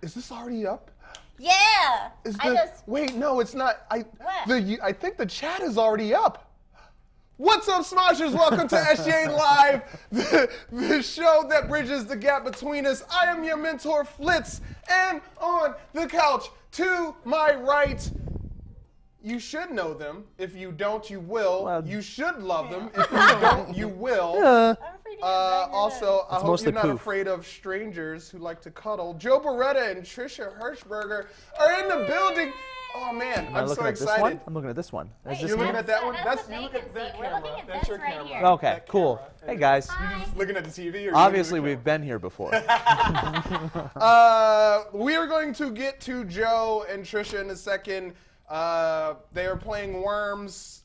Is this already up? Yeah. Wait, no, it's not. I What? think the chat is already up. What's up, Smoshers? Welcome to SGA Live, the show that bridges the gap between us. I am your mentor, Flitz, and on the couch to my right, you should know them. If you don't, you will. Well, you should love them. If you don't, you will. I'm afraid to Also, I hope mostly you're not poof. afraid of strangers who like to cuddle. Joe Bereta and Trisha Hershberger are in the building. Oh man, I'm so excited. I'm looking at this one. Is Wait, this You're me? looking at that one? That's you what look they at can that see. We're camera. looking at That's this your right camera. here. Okay, That cool. camera. Hey guys. Hi. Just looking at the TV? Or Obviously, you looking we've been here before. we are going to get to Joe and Trisha in a second. They are playing Worms.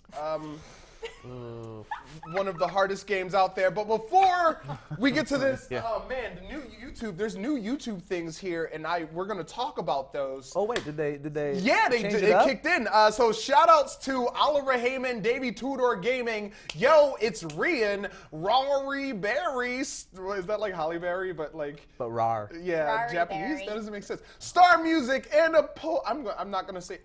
One of the hardest games out there. But before we get to this, oh man, the new YouTube. There's new YouTube things here, and we're gonna talk about those. Oh wait, did they? Yeah, they change did. it up? It kicked in. So shout outs to Oliver Heyman, Davey Tudor Gaming. Yo, it's Rian, Rory Berry. Is that like Holly Berry, but like? But rar. Yeah, Rory Japanese. Berry. That doesn't make sense. Star Music and I'm not gonna say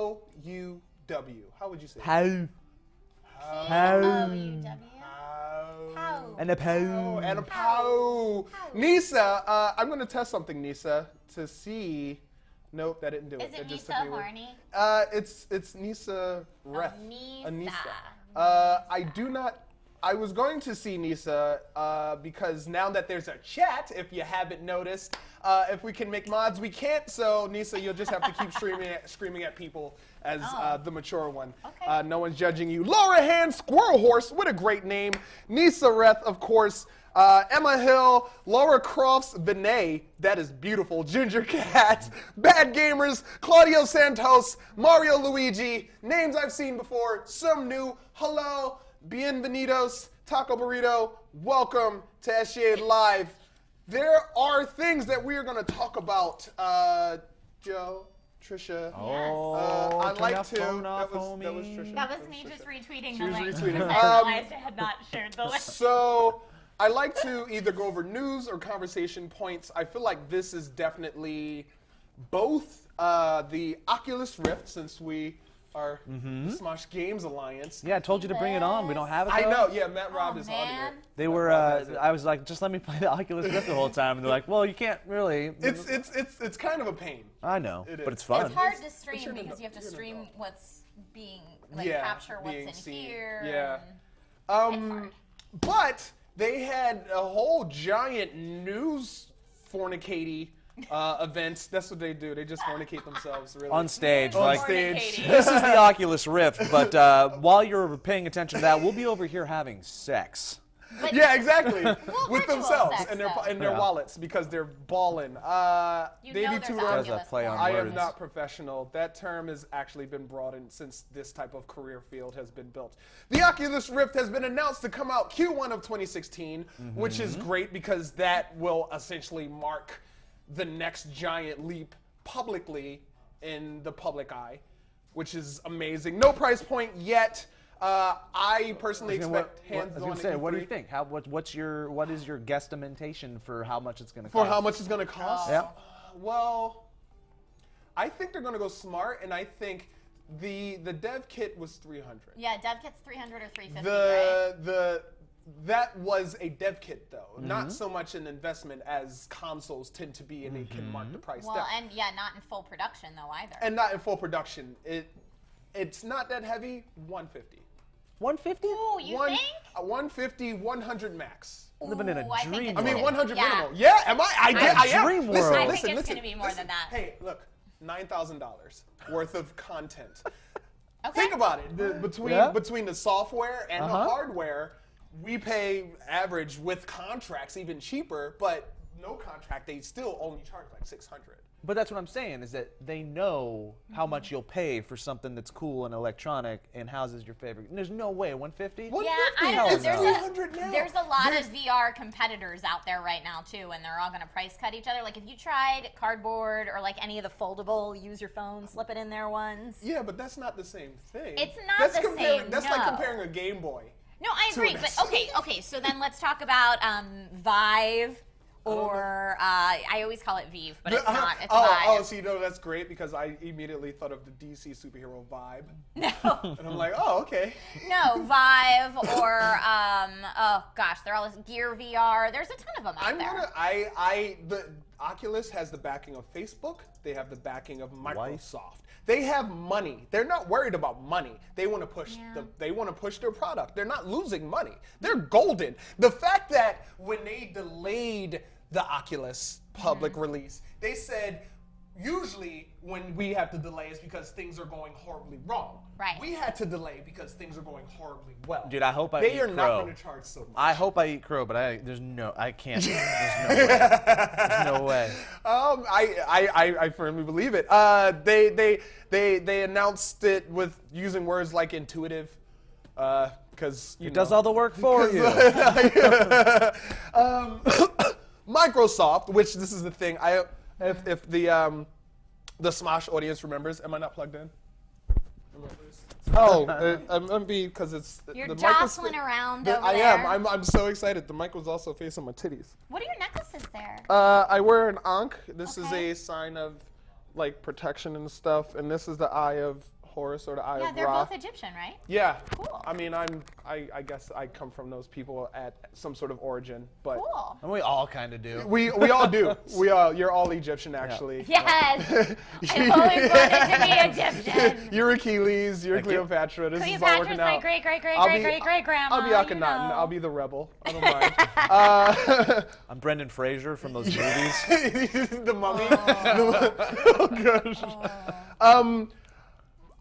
P-O-U-W. How would you say? How? O-U-W. How? And a pow. And a pow. Nisa, I'm gonna test something, Nisa, to see. Nope, that didn't do it. Is it just Nisa took me away. horny? It's Nisa Ref. Nisa. I was going to see Nisa because now that there's a chat, if you haven't noticed, if we can make mods, we can't. So Nisa, you'll just have to keep screaming at people as the mature one. Okay. No one's judging you. Laura Hand, Squirrel Horse, what a great name. Nisa Reth, of course. Emma Hill, Laura Crofts, Benet, that is beautiful. Ginger Cat, Bad Gamers, Claudio Santos, Mario Luigi, names I've seen before, some new. Hello, bienvenidos, Taco Burrito, welcome to SGA Live. There are things that we are going to talk about. Joe, Trisha. Oh, I'd turn like that to. phone off, That was homie. Trisha. That was me just retweeting She the was link. retweeting. because I realized I had not shared the link. So I like to either go over news or conversation points. I feel like this is definitely both the Oculus Rift, since we are the Smosh Games Alliance. Yeah, I told you to bring it on. We don't have it. I though. know. Yeah, Matt Robb Oh, is on man. it. They were. I was like, just let me play the Oculus Rift the whole time, and they're like, well, you can't really. It's kind of a pain. I know, It but is. it's fun. It's hard to It's stream your because you have to you're gonna stream know. what's being, like, Yeah, capture what's being in seen. here. Yeah. and- But they had a whole giant news fornicate events. That's what they do. They just fornicate themselves, really. On stage, On like stage. Fornicating. this is the Oculus Rift, but while you're paying attention to that, we'll be over here having sex. But Yeah, exactly. Well, With virtual themselves sex, and their though. and their Yeah. wallets because they're balling. You know Davey there's Tudor. Does Oculus a play on porn. I am words. not professional. That term has actually been broadened since this type of career field has been built. The Oculus Rift has been announced to come out Q1 of 2016, which is great because that will essentially mark the next giant leap publicly in the public eye, which is amazing. No price point yet. I personally expect I hands-on. was gonna say, at what do you E3. think? What is your guesstimation for how much it's gonna For cost? how much it's going to cost? Yeah. Well, I think they're going to go smart, and I think the dev kit was $300. Yeah, dev kit's 300 or 350, right? That was a dev kit though, not so much an investment as consoles tend to be, and it can mark the price Well, down. and yeah, not in full production though either. And not in full production. It's not that heavy. 150. 150? Ooh, you think? 150, 100 max. Living in a Ooh, I think dream it's I mean, gonna- 100 yeah. minimal. Yeah, am I? I am. dream Listen, world. I listen, think it's listen, gonna be more listen. than that. Hey, look, $9,000 worth of content. Okay. Think about it. Between the software and the hardware, we pay average with contracts even cheaper, but no contract, they still only charge like $600. But that's what I'm saying, is that they know how much you'll pay for something that's cool and electronic and houses your favorite. And there's no way, 150? Yeah, 150? I don't know. It's There's 300 now. there's a lot of VR competitors out there right now too, and they're all going to price cut each other. Like if you tried cardboard or like any of the foldable, use your phone, slip it in there ones. Yeah, but that's not the same thing. It's not that's the comparing, same, That's like no. comparing a Game Boy. No, I to agree, an but S. okay. So then let's talk about Vive or I always call it Vive, but it's not. It's Vive. Oh, so you know that's great because I immediately thought of the DC superhero Vibe. No. And I'm like, oh, okay. No, Vive or oh gosh, they're all Gear VR. There's a ton of them out there. The Oculus has the backing of Facebook. They have the backing of Microsoft. They have money. They're not worried about money. They want to push they want to push their product. They're not losing money. They're golden. The fact that when they delayed the Oculus public release, they said usually when we have to delay is because things are going horribly wrong. Right. We had to delay because things are going horribly well. Dude, I hope I They eat are crow. not going to charge so much. I hope I eat crow, but I can't. There's no way. There's no way. I firmly believe it. They announced it with using words like intuitive, because It does all the work for you. Microsoft, which this is the thing. If the Smosh audience remembers, am I not plugged in? Oh, I'm because it's You're the jostling around over I there. am. I'm so excited. The mic was also facing my titties. What are your necklaces there? I wear an ankh. This is Okay. a sign of like protection and stuff, and this is the Eye of Horus or the Eye Yeah, of they're Ra. both Egyptian, right? Yeah. Cool. I mean, I guess I come from those people at some sort of origin, but Cool. And we all kind of do. we all do. You're all Egyptian actually. Yes. I've always wanted to be Egyptian. You're Achilles. You're Thank you. Cleopatra. This is all Cleopatra's working my out. great-great-great-great-great-great-grandma. I'll be Akhenaten. you know. I'll be the rebel. I don't mind. I'm Brendan Fraser from those movies. The Mummy. Oh gosh.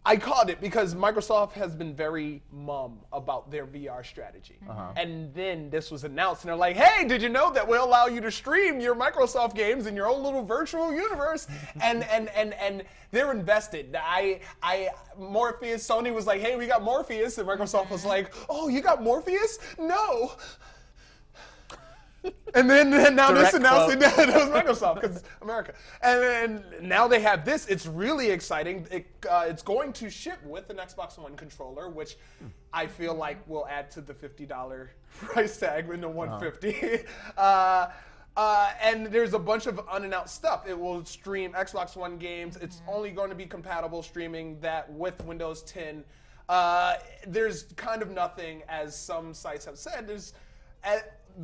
I caught it because Microsoft has been very mum about their VR strategy. And then this was announced, and they're like, hey, did you know that we'll allow you to stream your Microsoft games in your own little virtual universe? and they're invested. Morpheus, Sony was like, hey, we got Morpheus, and Microsoft was like, oh, you got Morpheus? No. And then now this Direct announcement that it was Microsoft because it's America. And then now they have this. It's really exciting. It's going to ship with an Xbox One controller, which I feel like will add to the $50 price tag in the $150. And there's a bunch of unannounced stuff. It will stream Xbox One games. It's only going to be compatible streaming that with Windows 10. There's kind of nothing, as some sites have said.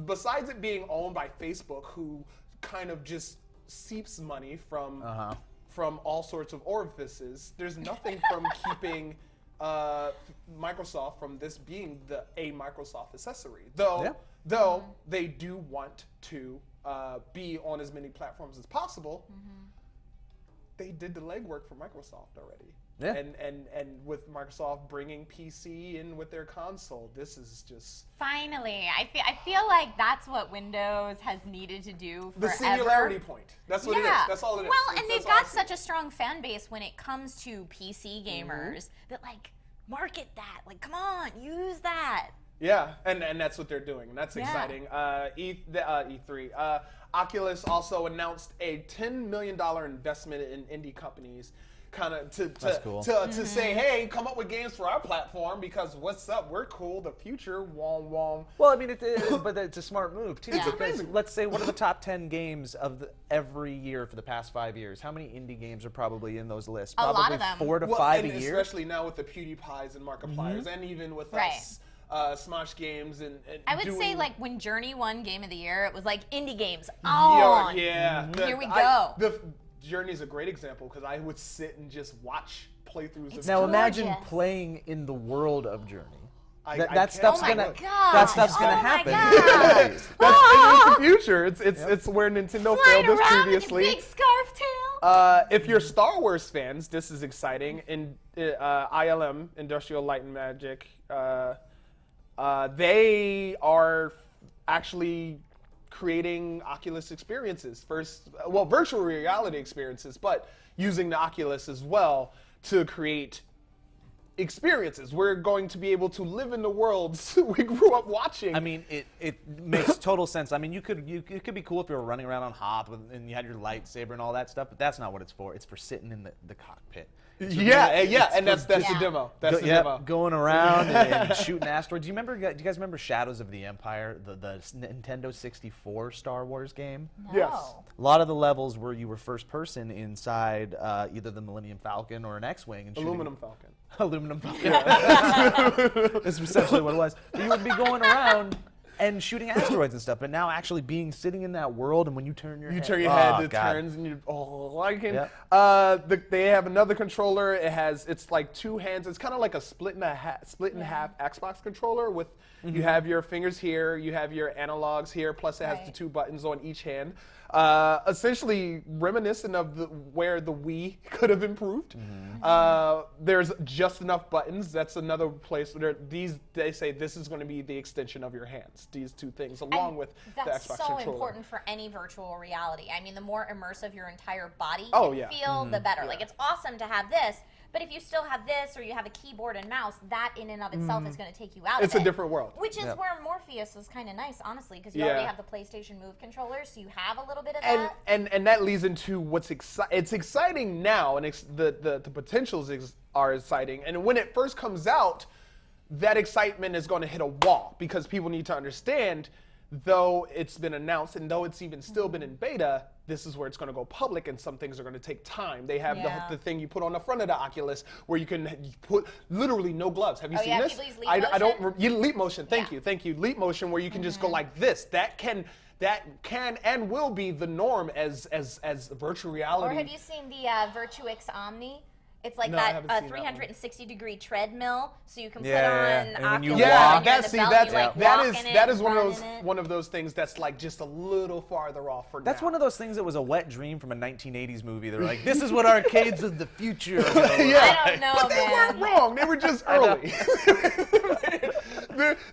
Besides it being owned by Facebook, who kind of just seeps money from all sorts of orifices, there's nothing from keeping Microsoft from this being a Microsoft accessory. Though they do want to be on as many platforms as possible, they did the legwork for Microsoft already. Yeah. And with Microsoft bringing PC in with their console, this is just Finally, I feel like that's what Windows has needed to do forever. the singularity point. That's what it is. That's all it is. Well, and That's they've all I got see. such a strong fan base when it comes to PC gamers that like market that. Like, come on, use that. Yeah, and that's what they're doing. And that's exciting. E3. Oculus also announced a $10 million investment in indie companies, kind of That's cool. to say, hey, come up with games for our platform because what's up? We're cool. The future, wom wom. Well, I mean, but it's a smart move too. It's because amazing. let's say what are the top 10 games of every year for the past 5 years? How many indie games are probably in those lists? A lot Probably of them. 4 to 5 and a year. especially now with the PewDiePies and Markipliers, and even with us, Smosh Games and I would doing, say like when Journey won Game of the Year, it was like indie games. Oh, yeah. Here we go. The Journey is a great example because I would sit and just watch playthroughs of Now Journey. imagine gorgeous. playing in the world of Journey. I That can't stuff's Oh my gonna God. that stuff's gonna Oh my happen. God. That's the future. It's where Nintendo Flying failed us around previously. with your big scarf tail. If you're Star Wars fans, this is exciting. In ILM, Industrial Light and Magic, they are actually creating Oculus experiences. Virtual reality experiences, but using the Oculus as well to create experiences. We're going to be able to live in the worlds we grew up watching. I mean, it makes total sense. I mean, it could be cool if you were running around on Hoth and you had your lightsaber and all that stuff, but that's not what it's for. It's for sitting in the cockpit Yeah, and that's the Yeah. demo. That's the Yep, demo. going around and shooting asteroids. Do you guys remember Shadows of the Empire, the Nintendo 64 Star Wars game? No. Yes. A lot of the levels where you were first person inside either the Millennium Falcon or an X-wing and shooting. Aluminum Falcon. Aluminum Falcon. That's essentially what it was. But you would be going around and shooting asteroids and stuff, but now actually sitting in that world, and when you turn your head, it God. turns, and you I can. Yep. They have another controller. It's like two hands. It's kind of like a split in half Xbox controller with you have your fingers here, you have your analogs here, plus it has the two buttons on each hand. Essentially reminiscent of where the Wii could have improved. There's just enough buttons. That's another place where they say this is going to be the extension of your hands. These two things, along with the Xbox That's so controller. important for any virtual reality. I mean, the more immersive your entire body Oh, can yeah. feel, the better. Like, it's awesome to have this, but if you still have this or you have a keyboard and mouse, that in and of itself is going to take you out It's of a it. different world. Which is Yep. where Morpheus is kind of nice, honestly, because you Yeah. already have the PlayStation Move controller, so you have a little bit of that. And that leads into what's it's exciting now, and the potentials are exciting. And when it first comes out, that excitement is going to hit a wall because people need to understand, though it's been announced and though it's even still been in beta, this is where it's going to go public, and some things are going to take time. They have Yeah. the thing you put on the front of the Oculus where you can put literally no gloves. Have you Oh, seen yeah, this? people use leap I don't. motion? Leap motion. Thank Yeah. you. Leap motion, where you can just go like this. That can and will be the norm as virtual reality. Or have you seen the Virtuix Omni? It's like No, I haven't that seen that one. 360-degree treadmill, so you can put Yeah, on and when you Oculus walk- Yeah, and you're in the belt, you, like, walk in it, that is one run of in it. those things that's like just a little farther off for That's now. one of those things that was a wet dream from a 1980s movie. They're like, this is what arcades of the future are gonna look Yeah. like. I don't know, But they weren't man. wrong. They were just early.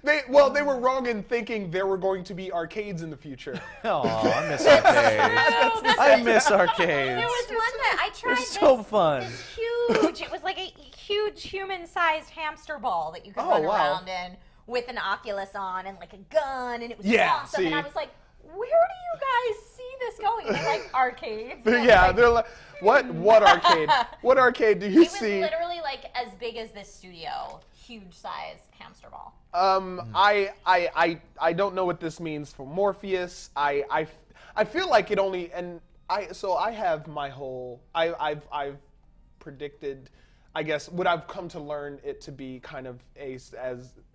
They were wrong in thinking there were going to be arcades in the future. Oh, I miss arcades. I miss arcades. There was one that I tried. It's so fun. This huge. It was like a huge human-sized hamster ball that you could Oh, run wow. around in with an Oculus on and like a gun, and it was Yeah, awesome. see. And I was like, where do you guys see this going? And they're like arcades. And I was Yeah, like, they're like, what arcade? What arcade do you it was see? literally like as big as this studio, huge-sized hamster ball. I don't know what this means for Morpheus. I feel like it only I have my whole I've predicted, I guess, what I've come to learn it to be kind of as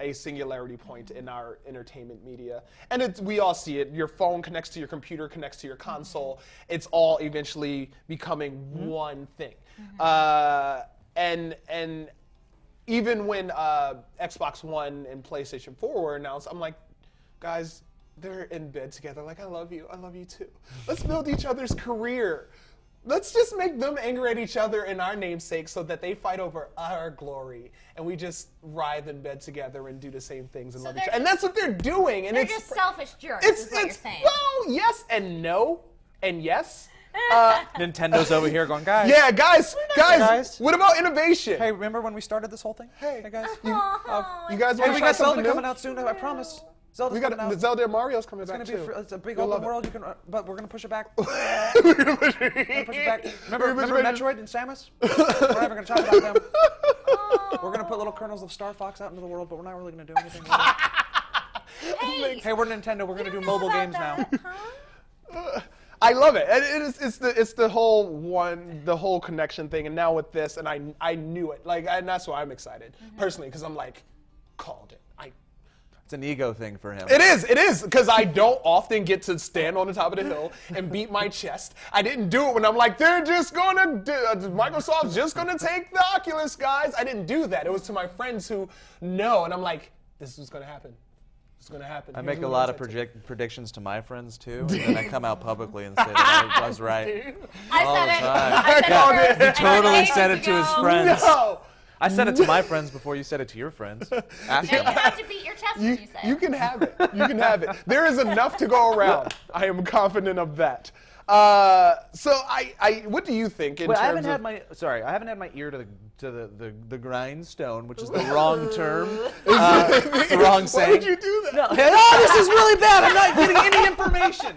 a singularity point in our entertainment media. And we all see it. Your phone connects to your computer, connects to your console. It's all eventually becoming one thing. And even when Xbox One and PlayStation 4 were announced, I'm like, guys, they're in bed together. Like, I love you too. Let's build each other's career. Let's just make them angry at each other in our namesake so that they fight over our glory, and we just writhe in bed together and do the same things and love each they're other. And that's what they're doing. And They're it's just selfish jerks, is what you're saying. well, yes and no and yes. Nintendo's over here going, guys. Yeah, guys, Guys. what about innovation? Hey, remember when we started this whole thing? Hey. guys. You Oh, guys Hey, want we to try got Zelda something new? coming out soon. I promise. Zelda's We got coming out. the Zelda and Mario's coming It's back gonna be too. it's a big You'll open love it. world. You can, but we're gonna push it back. We're We're gonna push it back. Remember Metroid and Samus? We're never gonna talk about them. We're gonna put little kernels of Star Fox out into the world, but we're not really gonna do anything with it. Hey, we're Nintendo. We're gonna do mobile games now. I love it. And it's the whole connection thing. And now with this, and I knew it. Like, and that's why I'm excited personally, because I'm like, called it. It's an ego thing for him. It is, because I don't often get to stand on the top of the hill and beat my chest. I didn't do it when I'm like, they're just gonna Microsoft's just gonna take the Oculus, guys. I didn't do that. It was to my friends who know, and I'm like, this is gonna happen. It's gonna happen. I Here's make a what lot I'm of saying. predictions to my friends too, and then I come out publicly and say that I was right. I All said the it. time. I said called it. it. first, and Totally ages said it to his ago. friends. No. I said it to my friends before you said it to your friends. Ask And them. you have to beat your chest when you say You it. can have it. You can have it. There is enough to go around. I am confident of that. So what do you think in terms I haven't of? had my ear to the grindstone, which is the wrong term. It's the wrong saying. Why would you do that? No, this is really bad. I'm not getting any information.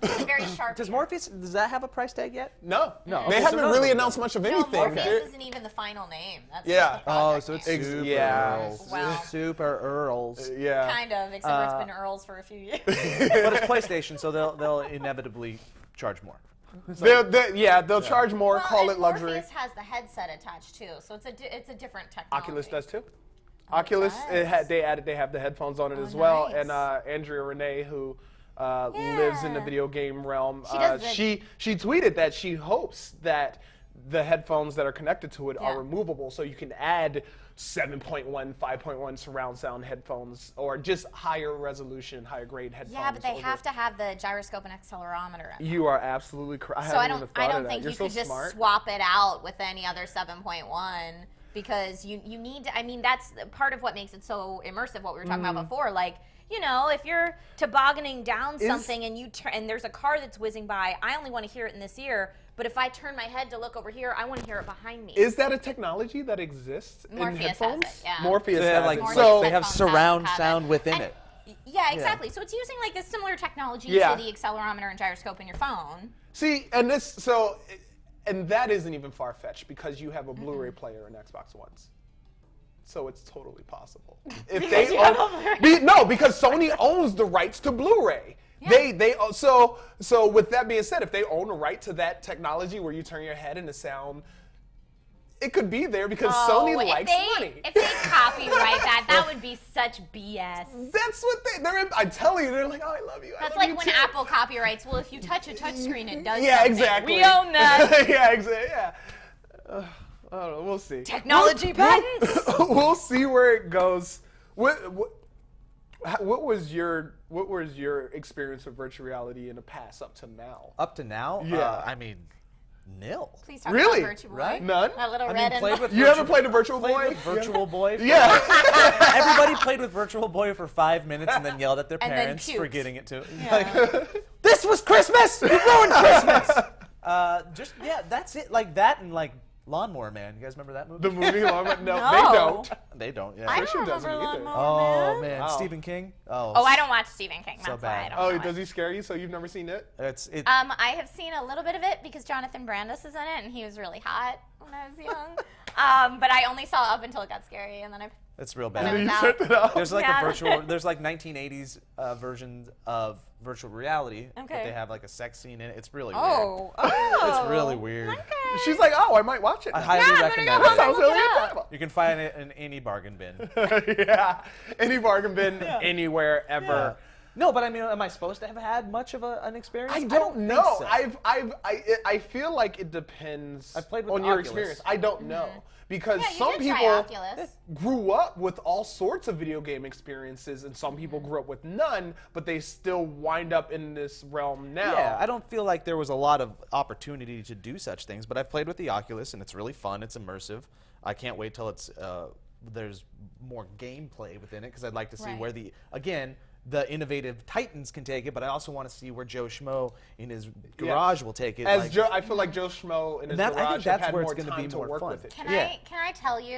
It's very sharp. Does Morpheus, does that have a price tag yet? No. No. They Okay, haven't so really no. announced much of No, anything. Morpheus isn't even the final name. That's Yeah. just the project So it's name. Super Yeah. Earls. Wow. Super Earls. Yeah. Kind of, except for it's been Earls for a few years. But it's PlayStation, so they'll inevitably charge more. They'll charge more. Well, Call and it luxury. Morpheus has the headset attached too, so it's a different technology. Oculus does too. Oh, Oculus, it does. they have the headphones on it as well. nice. And Andrea Renee, who lives in the Yeah. video game realm, She does the- she tweeted that she hopes that the headphones that are connected to it Yeah. are removable, so you can add 7.1, 5.1 surround sound headphones, or just higher resolution, higher grade headphones. Yeah, but they over- have to have the gyroscope and accelerometer. You are absolutely correct. So I haven't don't even thought of that. think You're you so could just smart. swap it out with any other 7.1 because you need to, I mean, that's part of what makes it so immersive, what we were talking about before. Like, you know, if you're tobogganing down something and and there's a car that's whizzing by, I only want to hear it in this ear, but if I turn my head to look over here, I want to hear it behind me. Is that a technology that exists in Morpheus has headphones? it, yeah. Morpheus So they have has like it. Morpheus So they have headphones surround have it. sound within And- it. Yeah, exactly. So it's using like this similar technology Yeah. to the accelerometer and gyroscope in your phone. see, and that isn't even far-fetched because you have a Blu-ray player in Xbox Ones. So it's totally possible. If Because you have a Blu-ray. no, because Sony owns the rights to Blu-ray. Yeah. So with that being said, if they own a right to that technology where you turn your head and the sound, it could be there because Sony likes money. If they copyright that would be such BS. That's what they're. I tell you, they're like, oh, I love you. That's I love like you when too. Apple copyrights. Well, if you touch a touchscreen, it does. Yeah, something. exactly. We own that. Yeah, exactly. Yeah. I don't know. We'll see. Technology patents. We'll see where it goes. What was your experience with virtual reality in the past up to now? Up to now, Yeah. I mean, nil. Please talk Really? about Virtual Boy. Right? None? That little I red mean, played and with You haven't played a Virtual Boy? with Virtual Boy. Yeah. Everybody played with Virtual Boy for 5 minutes and then yelled at their And then parents for puked. getting it to. Yeah. Like, this was Christmas. You ruined Christmas. That's it. Like that and like Lawnmower Man. You guys remember that movie? The movie? No, No. they don't. They don't. Yeah. I Trisha don't doesn't remember either. Lawnmower Oh man, Wow. Stephen King. Oh. Oh, I don't watch Stephen King. That's why bad. I don't Oh, know does it. he scare you? So you've never seen it? It's it. I have seen a little bit of it because Jonathan Brandis is in it, and he was really hot when I was young. But I only saw up until it got scary, and then I. It's real And bad. then You out. checked it out. There's like Yeah. a virtual. There's like 1980s versions of virtual reality, but Okay. they have like a sex scene in it. It's really Oh. weird. Oh. It's really weird. Okay. She's like, oh, I might watch it. I now. highly Yeah, I'm gonna recommend go it. home and Sounds look really it up. incredible. You can find it in any bargain bin. Yeah, any bargain bin, anywhere, ever. No, but I mean, am I supposed to have had much of an experience? I don't think know. so. I feel like it depends I've played with on the your Oculus. experience. I don't know because Yeah, you some did people try Oculus. grew up with all sorts of video game experiences, and some people grew up with none, but they still wind up in this realm now. Yeah, I don't feel like there was a lot of opportunity to do such things, but I've played with the Oculus, and it's really fun. It's immersive. I can't wait till there's more gameplay within it, because I'd like to see Right. where the innovative titans can take it, but I also want to see where Joe Schmo in his garage will take it. As like- Joe, I feel like Joe Schmo in his I think garage that's have had where it's more gonna time be to more work fun. with it. Can Yeah. I tell you,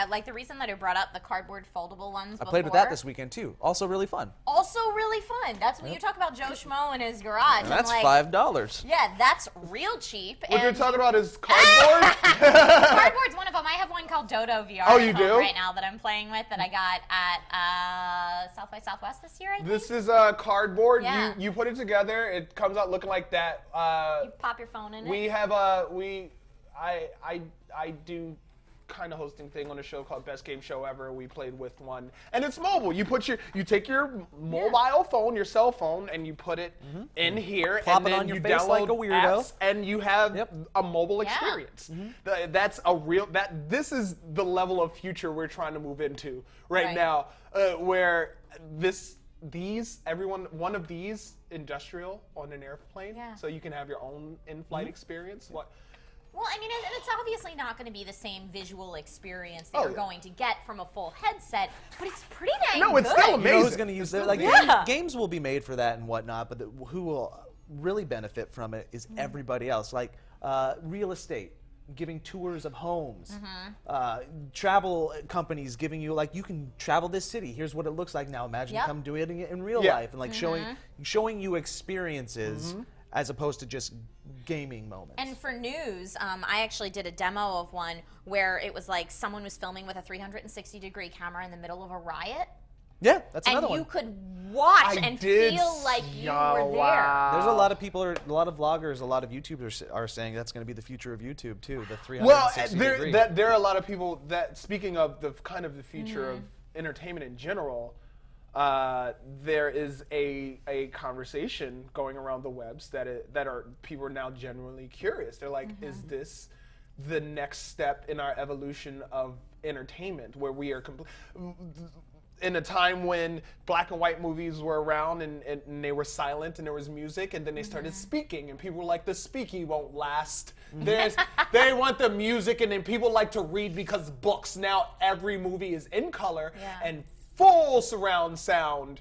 like the reason that I brought up the cardboard foldable ones I before. played with that this weekend too. Also really fun. Also really fun. That's when you talk about Joe Schmo in his garage. And that's like, $5. Yeah, that's real cheap. What you're and talking about is cardboard. Cardboard's one of them. I have one called Dodo VR Oh, at you home do? right now that I'm playing with that I got at South by Southwest this year, I think. This is cardboard. Yeah. You put it together. It comes out looking like that. You pop your phone in We it. have I do kind of hosting thing on a show called Best Game Show Ever. We played with one, and it's mobile. You take your mobile phone, your cell phone, and you put it in here, Plop and it then on your you face download like a weirdo. apps, and you have Yep. a mobile Yeah. experience. That's a real This is the level of future we're trying to move into right now, where one of these industrial on an airplane, Yeah. so you can have your own in-flight experience. Well, I mean, and it's obviously not going to be the same visual experience that Oh, you're yeah. going to get from a full headset, but it's pretty dang No, it's good. still You know amazing. who's going to use that? Like Yeah. games will be made for that and whatnot, but really benefit from it is everybody else. Like real estate, giving tours of homes, travel companies giving you, like, you can travel this city. Here's what it looks like now. Imagine come doing it in real life, and like showing you experiences as opposed to just gaming moments. And for news, I actually did a demo of one where it was like someone was filming with a 360-degree camera in the middle of a riot. Yeah, that's another one. And you could watch and feel like you were there. There's a lot of people, a lot of vloggers, a lot of YouTubers are saying that's going to be the future of YouTube too, the 360 degree. Well, there are a lot of people that, speaking of the kind of the future of entertainment in general, there is a conversation going around the webs people are now genuinely curious. They're like, is this the next step in our evolution of entertainment, where we are in a time when black and white movies were around and they were silent and there was music, and then they started speaking, and people were like, the speaking won't last. They want the music, and then people like to read because books, now every movie is in color and full surround sound.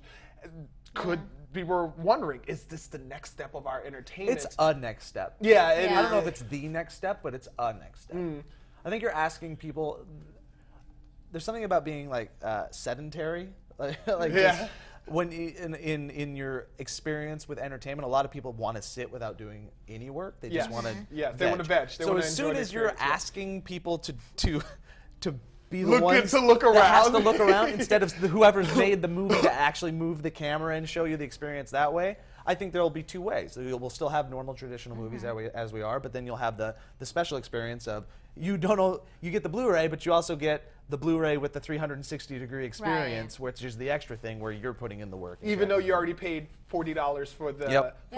People were wondering, is this the next step of our entertainment? It's a next step. Yeah, I don't know if it's the next step, but it's a next step. I think you're asking people. There's something about being like sedentary, just when in your experience with entertainment, a lot of people want to sit without doing any work. They just want to they want to veg. So as soon as you're asking people to be the look ones to look around, that has to look around instead of whoever's made the movie to actually move the camera and show you the experience that way, I think there will be two ways. So we'll still have normal traditional movies as we are, but then you'll have the special experience of you get the Blu-ray, but you also get the Blu-ray with the 360-degree experience, which is the extra thing where you're putting in the work. Even though you already paid $40 for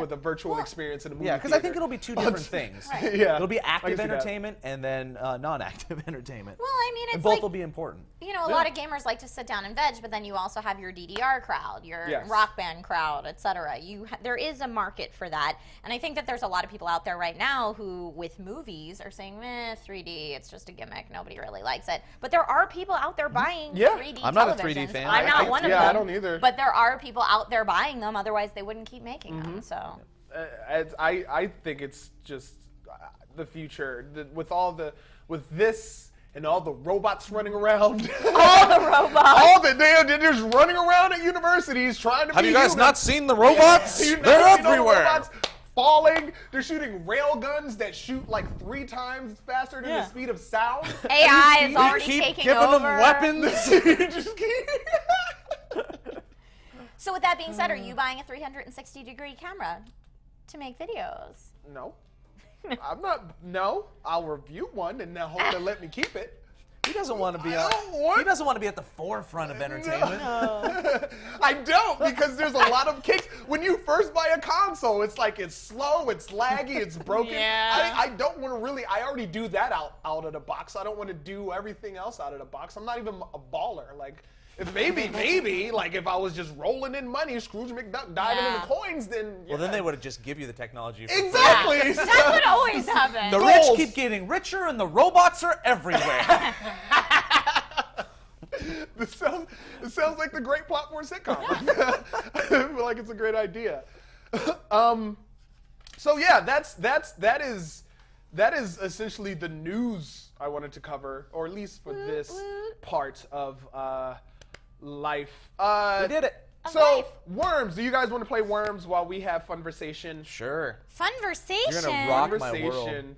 the virtual experience in the movie because I think it'll be two different things. It'll be active entertainment and then non-active entertainment. Well, I mean, it's and both like, will be important. You know, a lot of gamers like to sit down and veg, but then you also have your DDR crowd, your rock band crowd, etc. There is a market for that, and I think that there's a lot of people out there right now who, with movies, are saying, 3D, it's just a gimmick, nobody really likes it. But there are people out there buying 3D I'm not a televisions. 3D fan. I'm not one of them. I don't either. But there are people out there buying them, otherwise they wouldn't keep making them. So I think it's just the future with this and all the robots running around. All the robots. They're just running around at universities trying to be Have you guys human. not seen the robots? They're everywhere. Robots falling. They're shooting rail guns that shoot like 3 times faster than the speed of sound. AI is already keep taking giving over. them weapons. Just keep. So with that being said, are you buying a 360-degree camera to make videos? No. I'm not. No. I'll review one and then hope they'll let me keep it. He doesn't want to be. He doesn't want to be at the forefront of entertainment. No. I don't, because there's a lot of kicks. When you first buy a console, it's like it's slow, it's laggy, it's broken. I don't want to really. I already do that out of the box. I don't want to do everything else out of the box. I'm not even a baller. Like, if maybe, like if I was just rolling in money, Scrooge McDuck diving in the coins, then Well, then they would have just give you the technology. For exactly. Yeah. That's what always happens. The rich keep getting richer, and the robots are everywhere. It sounds like the great plot for a sitcom. I feel like it's a great idea. So yeah, that is essentially the news I wanted to cover, or at least for this part of life. We did it. So Worms. Do you guys want to play Worms while we have Funversation? Sure. Funversation. You're gonna rock my world. Funversation.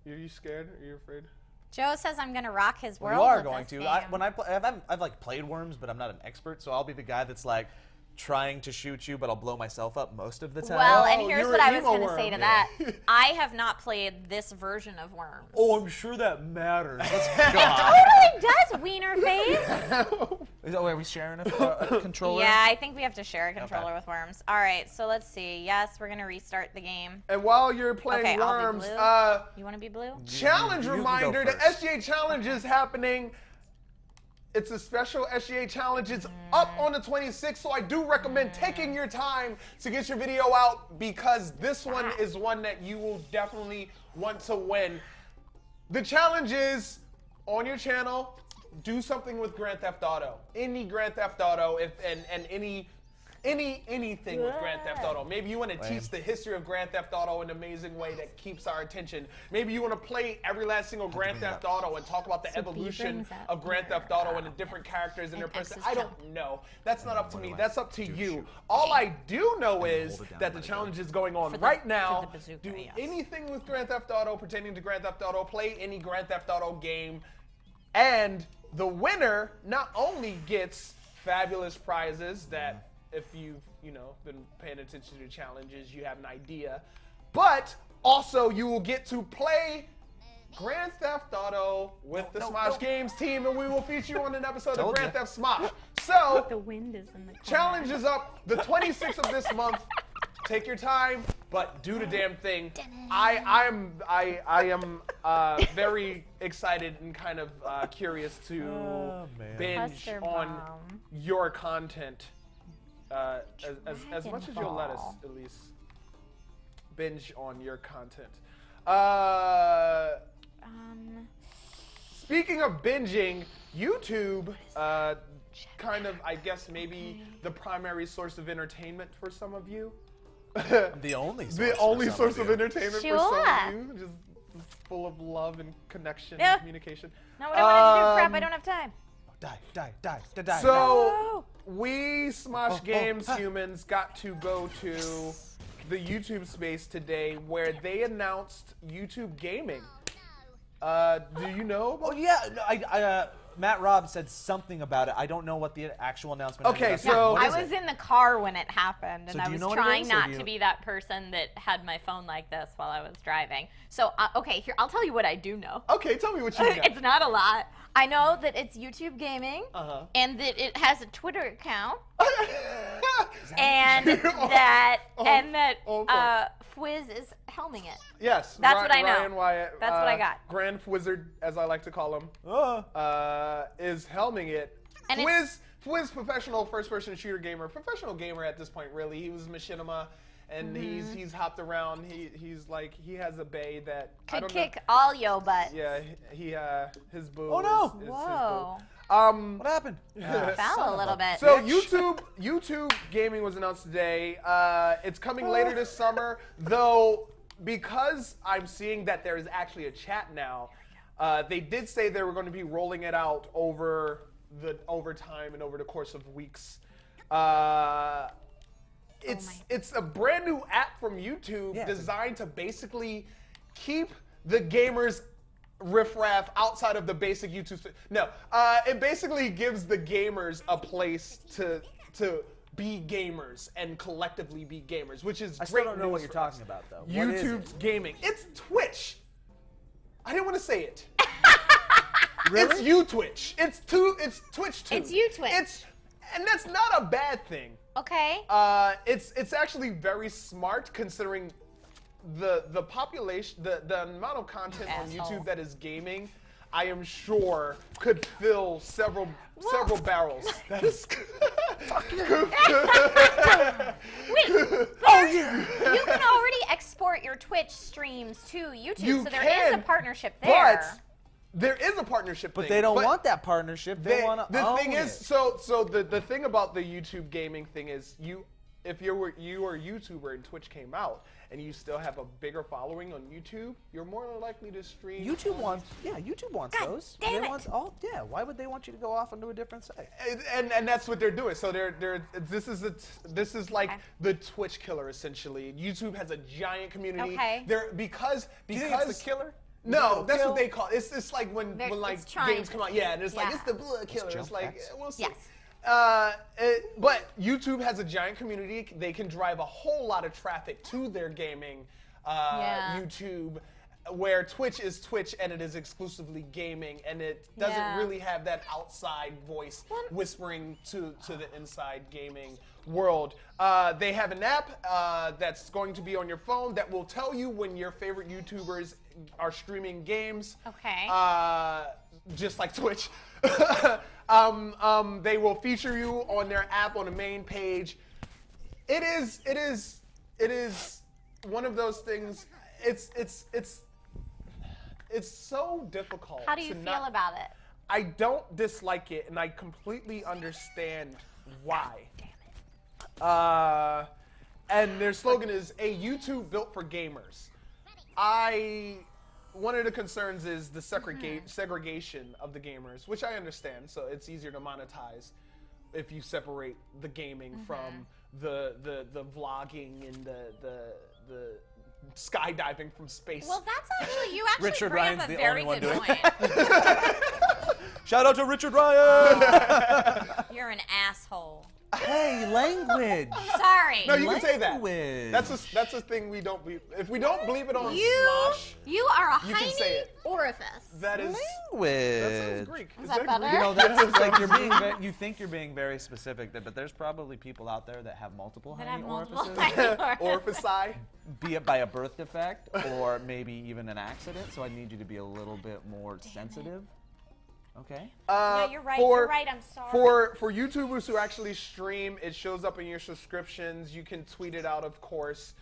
Are you scared? Are you afraid? Joe says I'm gonna rock his world. You are with going this to. game. I've like played Worms, but I'm not an expert, so I'll be the guy that's like trying to shoot you, but I'll blow myself up most of the time. Well, and here's you're what an I was emo going to say worm. to that. I have not played this version of Worms. Oh, I'm sure that matters. Let's It go. totally does, wiener face. Are we sharing a controller? Yeah, I think we have to share a controller with Worms. All right, so let's see. Yes, we're going to restart the game. And while you're playing Okay, I'll be Worms, blue. You want to be blue? challenge You can go reminder, the first. SGA challenge is happening. It's a special SGA challenge. It's up on the 26th, so I do recommend taking your time to get your video out, because this one is one that you will definitely want to win. The challenge is, on your channel, do something with Grand Theft Auto. Any Grand Theft Auto, and anything with Grand Theft Auto. Maybe you want to teach the history of Grand Theft Auto in an amazing way that keeps our attention. Maybe you want to play every last single Grand Theft Auto and talk about the evolution of Grand Theft Auto and the different characters and their person. I don't know. That's not up to me. That's up to you. All I do know is that the challenge is going on right now. Do anything with Grand Theft Auto pertaining to Grand Theft Auto. Play any Grand Theft Auto game. And the winner not only gets fabulous prizes that if you've, been paying attention to challenges, you have an idea. But also you will get to play Grand Theft Auto with the Smosh Games team, and we will feature you on an episode of Grand Theft Smosh. So, the wind is in the corner. Challenge is up the 26th of this month. Take your time, but do the damn thing. I am very excited and kind of curious to binge on your content as much as you'll let us, at least binge on your content. Speaking of binging, YouTube kind of, I guess, maybe the primary source of entertainment for some of you. The only source of entertainment for some of you. Just full of love and connection and communication. Not what I wanted to do. Crap, I don't have time. Die. So, we Smosh Games humans got to go to the YouTube space today where they announced YouTube gaming. Do you know? Oh yeah, Matt Robb said something about it. I don't know what the actual announcement is. Okay, so I was in the car when it happened, and I was trying not to be that person that had my phone like this while I was driving. So, okay, here, I'll tell you what I do know. Okay, tell me what you know. It's not a lot. I know that it's YouTube gaming, and that it has a Twitter account, and that Fwiz is helming it. Yes, that's what I know. Ryan Wyatt, that's what I got. Grand Wizard, as I like to call him, is helming it. And Fwiz, professional first-person shooter gamer, professional gamer at this point. Really, he was machinima, and he's hopped around. He's like he has a bae that could kick all yo butts. Yeah, his boo. Oh no! Is his Whoa. boo. What happened? Fell a little bit. So YouTube gaming was announced today. It's coming later this summer, though. Because I'm seeing that there is actually a chat now, they did say they were going to be rolling it out over time and over the course of weeks. It's a brand new app from YouTube designed to basically keep the gamers riffraff outside of the basic YouTube. No, it basically gives the gamers a place to be gamers and collectively be gamers, which is I great. still don't know news what you're for talking us. about, though. YouTube's gaming. It's Twitch. I didn't want to say it. Really? It's YouTwitch. It's Twitch too. It's YouTwitch. And that's not a bad thing. Okay. It's actually very smart considering the population, the amount of content on YouTube that is gaming. I am sure could fill several barrels. That is. Wait. Oh yeah. You can already export your Twitch streams to YouTube, so there is a partnership there. But there is a partnership. But they don't want that partnership. They want to own The thing is, it. so the thing about the YouTube gaming thing is if you were a YouTuber and Twitch came out and you still have a bigger following on YouTube, you're more likely to stream. YouTube wants those. Damn it. Why would they want you to go off onto a different site? And that's what they're doing. So this is like the Twitch killer essentially. YouTube has a giant community. Okay. Because Do you think it's the killer? No, that's what they call it. It's like when like games come out. Yeah, and it's like Yeah. it's the blood killer. It's like we'll see. Yes. But YouTube has a giant community. They can drive a whole lot of traffic to their gaming YouTube, where Twitch is Twitch and it is exclusively gaming, and it doesn't really have that outside voice whispering to the inside gaming world. They have an app that's going to be on your phone that will tell you when your favorite YouTubers are streaming games. Okay. Just like Twitch. They will feature you on their app on the main page. It is one of those things. It's so difficult. How do you feel about it? I don't dislike it, and I completely understand why. Damn it. And their slogan is a YouTube built for gamers. One of the concerns is the segregation of the gamers, which I understand. So it's easier to monetize if you separate the gaming from the vlogging and the skydiving from space. Well, that's actually, you actually Richard bring Ryan's up a the very only one good doing point. Shout out to Richard Ryan. You're an asshole. Hey, language. Sorry. No, you can say that. Language. That's a thing we don't believe. If we don't believe it on You Smosh, are a you can say tiny it. orifice. that is language. that sounds Greek. Is that better? Greek? You know, that's like you're being. You think you're being very specific, but there's probably people out there that have multiple That hiney have multiple orifices. tiny orifices. Orifici. Be it by a birth defect or maybe even an accident. So I need you to be a little bit more sensitive. Okay. No, you're right. You're right. I'm sorry. For YouTubers who actually stream, it shows up in your subscriptions. You can tweet it out, of course.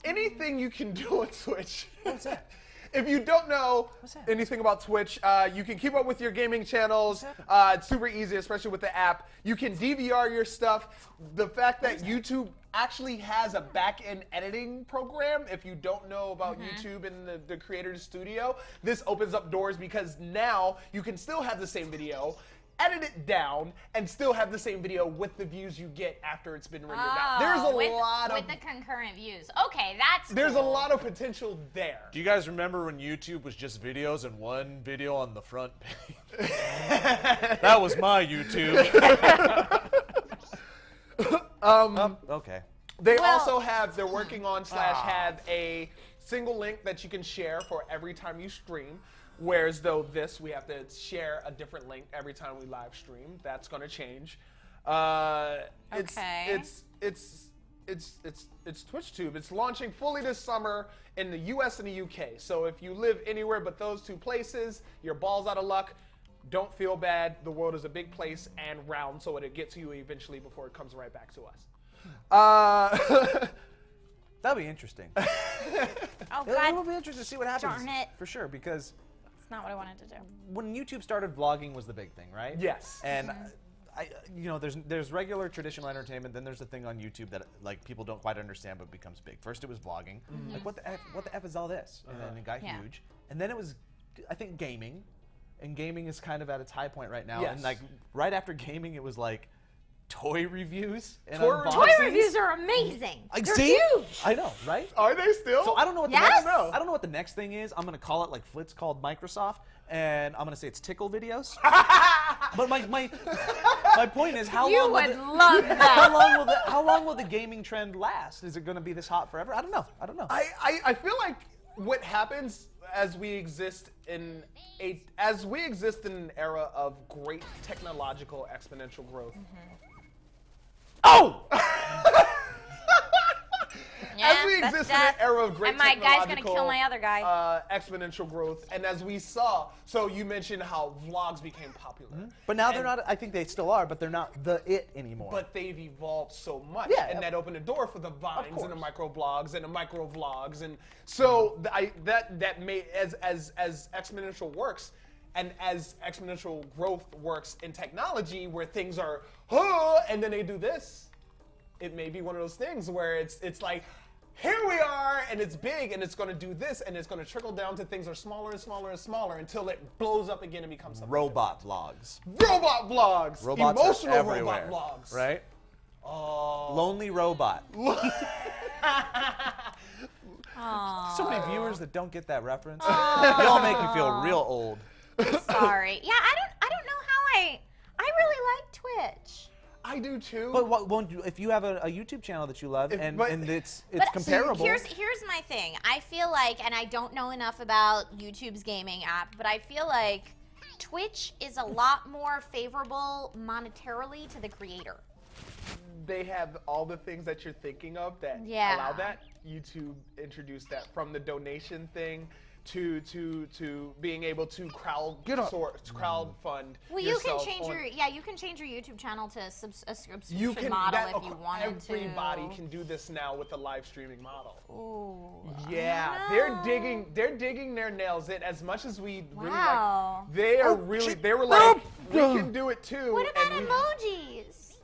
Anything you can do on Twitch. What's that? If you don't know that? anything about Twitch, you can keep up with your gaming channels. It's super easy, especially with the app. You can DVR your stuff. The fact that YouTube actually has a back-end editing program, if you don't know about YouTube and the Creator Studio, this opens up doors because now you can still have the same video, edit it down, and still have the same video with the views you get after it's been rendered out. There's a lot of with the concurrent views. Okay, that's there's cool. a lot of potential there. Do you guys remember when YouTube was just videos and one video on the front page? That was my YouTube. Okay. They're Well- working on / have a single link that you can share for every time you stream. Whereas though we have to share a different link every time we live stream. That's going to change. Okay. It's TwitchTube. It's launching fully this summer in the US and the UK. So if you live anywhere but those two places, your ball's out of luck. Don't feel bad. The world is a big place and round, so it'll get to you eventually before it comes right back to us. That'll be interesting. Oh It will God, be interesting to see what happens. darn it. For sure, because that's not what I wanted to do. when YouTube started, vlogging was the big thing, right? Yes. And there's regular traditional entertainment. Then there's a thing on YouTube that like people don't quite understand, but becomes big. First, it was vlogging. Like what the f is all this? And then it got Yeah. huge. And then it was, I think, gaming. And gaming is kind of at its high point right now. Yes. And like right after gaming, it was like toy reviews and Toy unboxings. Toy reviews are amazing. Like, They're see? huge. I know, right? Are they still? So I don't know what the Yes. next. I don't know what the next thing is. I'm gonna call it like Flitz called Microsoft, and I'm gonna say it's tickle videos. But my point is, how You long would will love that. how long will the gaming trend last? Is it gonna be this hot forever? I don't know. I feel like what happens as we exist in an era of great technological exponential growth. Oh! As we that's exist in an that. era of great And my guy's technological gonna kill my other guy. exponential growth, and as we saw, so you mentioned how vlogs became popular. But now they're And- not. I think they still are, but they're not the it anymore. But they've evolved so much, Yeah. and that opened the door for the vines and the course. microblogs and the microvlogs, and so that made as exponential works, and as exponential growth works in technology, where things are and then they do this, it may be one of those things where it's like, here we are, and it's big, and it's going to do this, and it's going to trickle down to things are smaller and smaller and smaller until it blows up again and becomes something. robot vlogs. Robot vlogs, Robots emotional are everywhere, robot vlogs, right? Oh. Lonely robot. Aw, So many viewers that don't get that reference. Y'all make me feel real old. sorry. Yeah, I don't know how I really like Twitch. I do too. But what won't you, if you have a YouTube channel that you love and it's But comparable? here's my thing. I feel like, and I don't know enough about YouTube's gaming app, but I feel like Twitch is a lot more favorable monetarily to the creator. They have all the things that you're thinking of that Yeah. allow that. YouTube introduced that, from the donation thing to being able to crowdfund Well, you can yourself change on- you can change your YouTube channel to a subscription you can model that, if you wanted to. everybody can do this now with the live streaming model. Ooh. Yeah, they're digging their nails in as much as we really Wow. like. They are really. They were like, we can do it too. What about and we- emojis?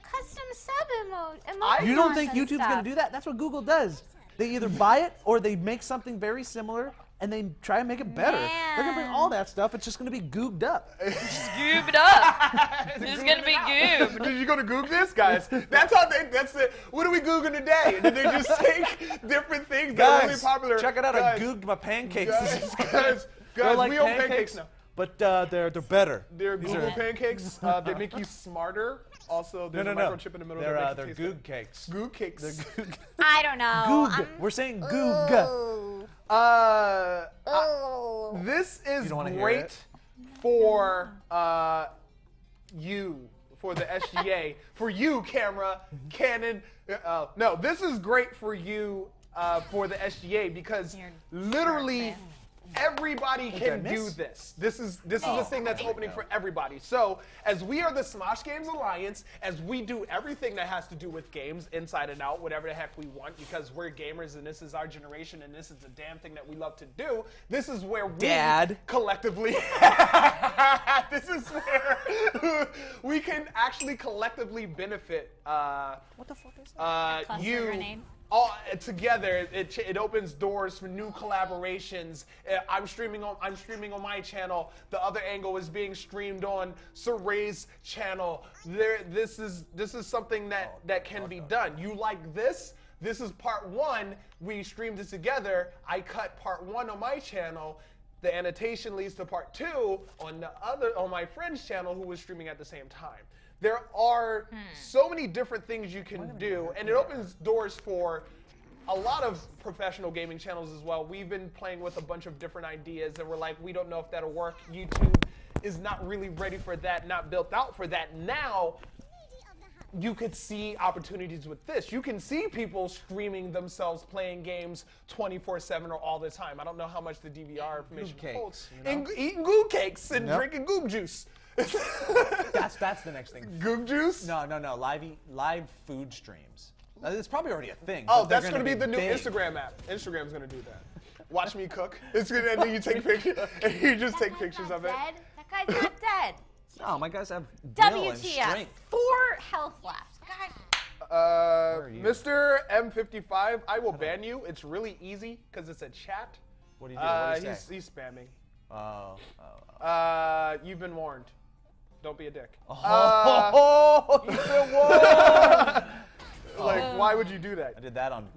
Custom sub emoji. You don't think YouTube's going to do that? That's what Google does. They either buy it or they make something very similar and they try and make it better. They're going to bring all that stuff. It's just going to be googed up. Goobed up. It's gonna be goob. Did you go to Goog this, guys? That's how that's it. What are we Googling today? And then they just take different things that are really popular. Check it out. Guys, I googled my pancakes. guys, They're like we own pancakes now. But they're better. They're Google pancakes. They make you smarter. Also, there's a microchip in the middle. They're Goog cakes. Goog cakes. They're Goog. I don't know. Goog. We're saying Goog. This is don't wanna hear great it? for you, for the SGA, for you, camera, Canon. No, this is great for you for the SGA because You're literally smart, everybody can I do miss? this. This is the thing that's opening for everybody. So as we are the Smosh Games Alliance, as we do everything that has to do with games inside and out, whatever the heck we want, because we're gamers and this is our generation and this is the damn thing that we love to do. This is where we collectively, this is where we can actually collectively benefit What the fuck is that? Cluster you. grenade. All together, it opens doors for new collaborations. I'm streaming on my channel. The other angle is being streamed on Saray's channel. This is something that can be done. You like this? This is part one. We streamed it together. I cut part one on my channel. The annotation leads to part two on my friend's channel who was streaming at the same time. There are so many different things you can do, and it opens doors for a lot of professional gaming channels as well. We've been playing with a bunch of different ideas, and we're like, we don't know if that'll work. YouTube is not really ready for that, not built out for that. Now, you could see opportunities with this. You can see people streaming themselves playing games 24/7 or all the time. I don't know how much the DVR information holds. And eating Goog cakes and drinking Goog juice. That's the next thing. Goog juice? No. Live food streams. It's probably already a thing. Oh, but they're that's going to be the new big. Instagram app. Instagram's going to do that. Watch me cook. It's gonna, and then you take pictures. And you just take pictures of it. That guy's not dead. No, my guys have will and WTF. strength. 4 health left. God. are you? Mr. M55, I will ban you. It's really easy because it's a chat. What do you do? What do you say? He's spamming. Oh. You've been warned. Don't be a dick. You've been warned. Like, why would you do that? I did that on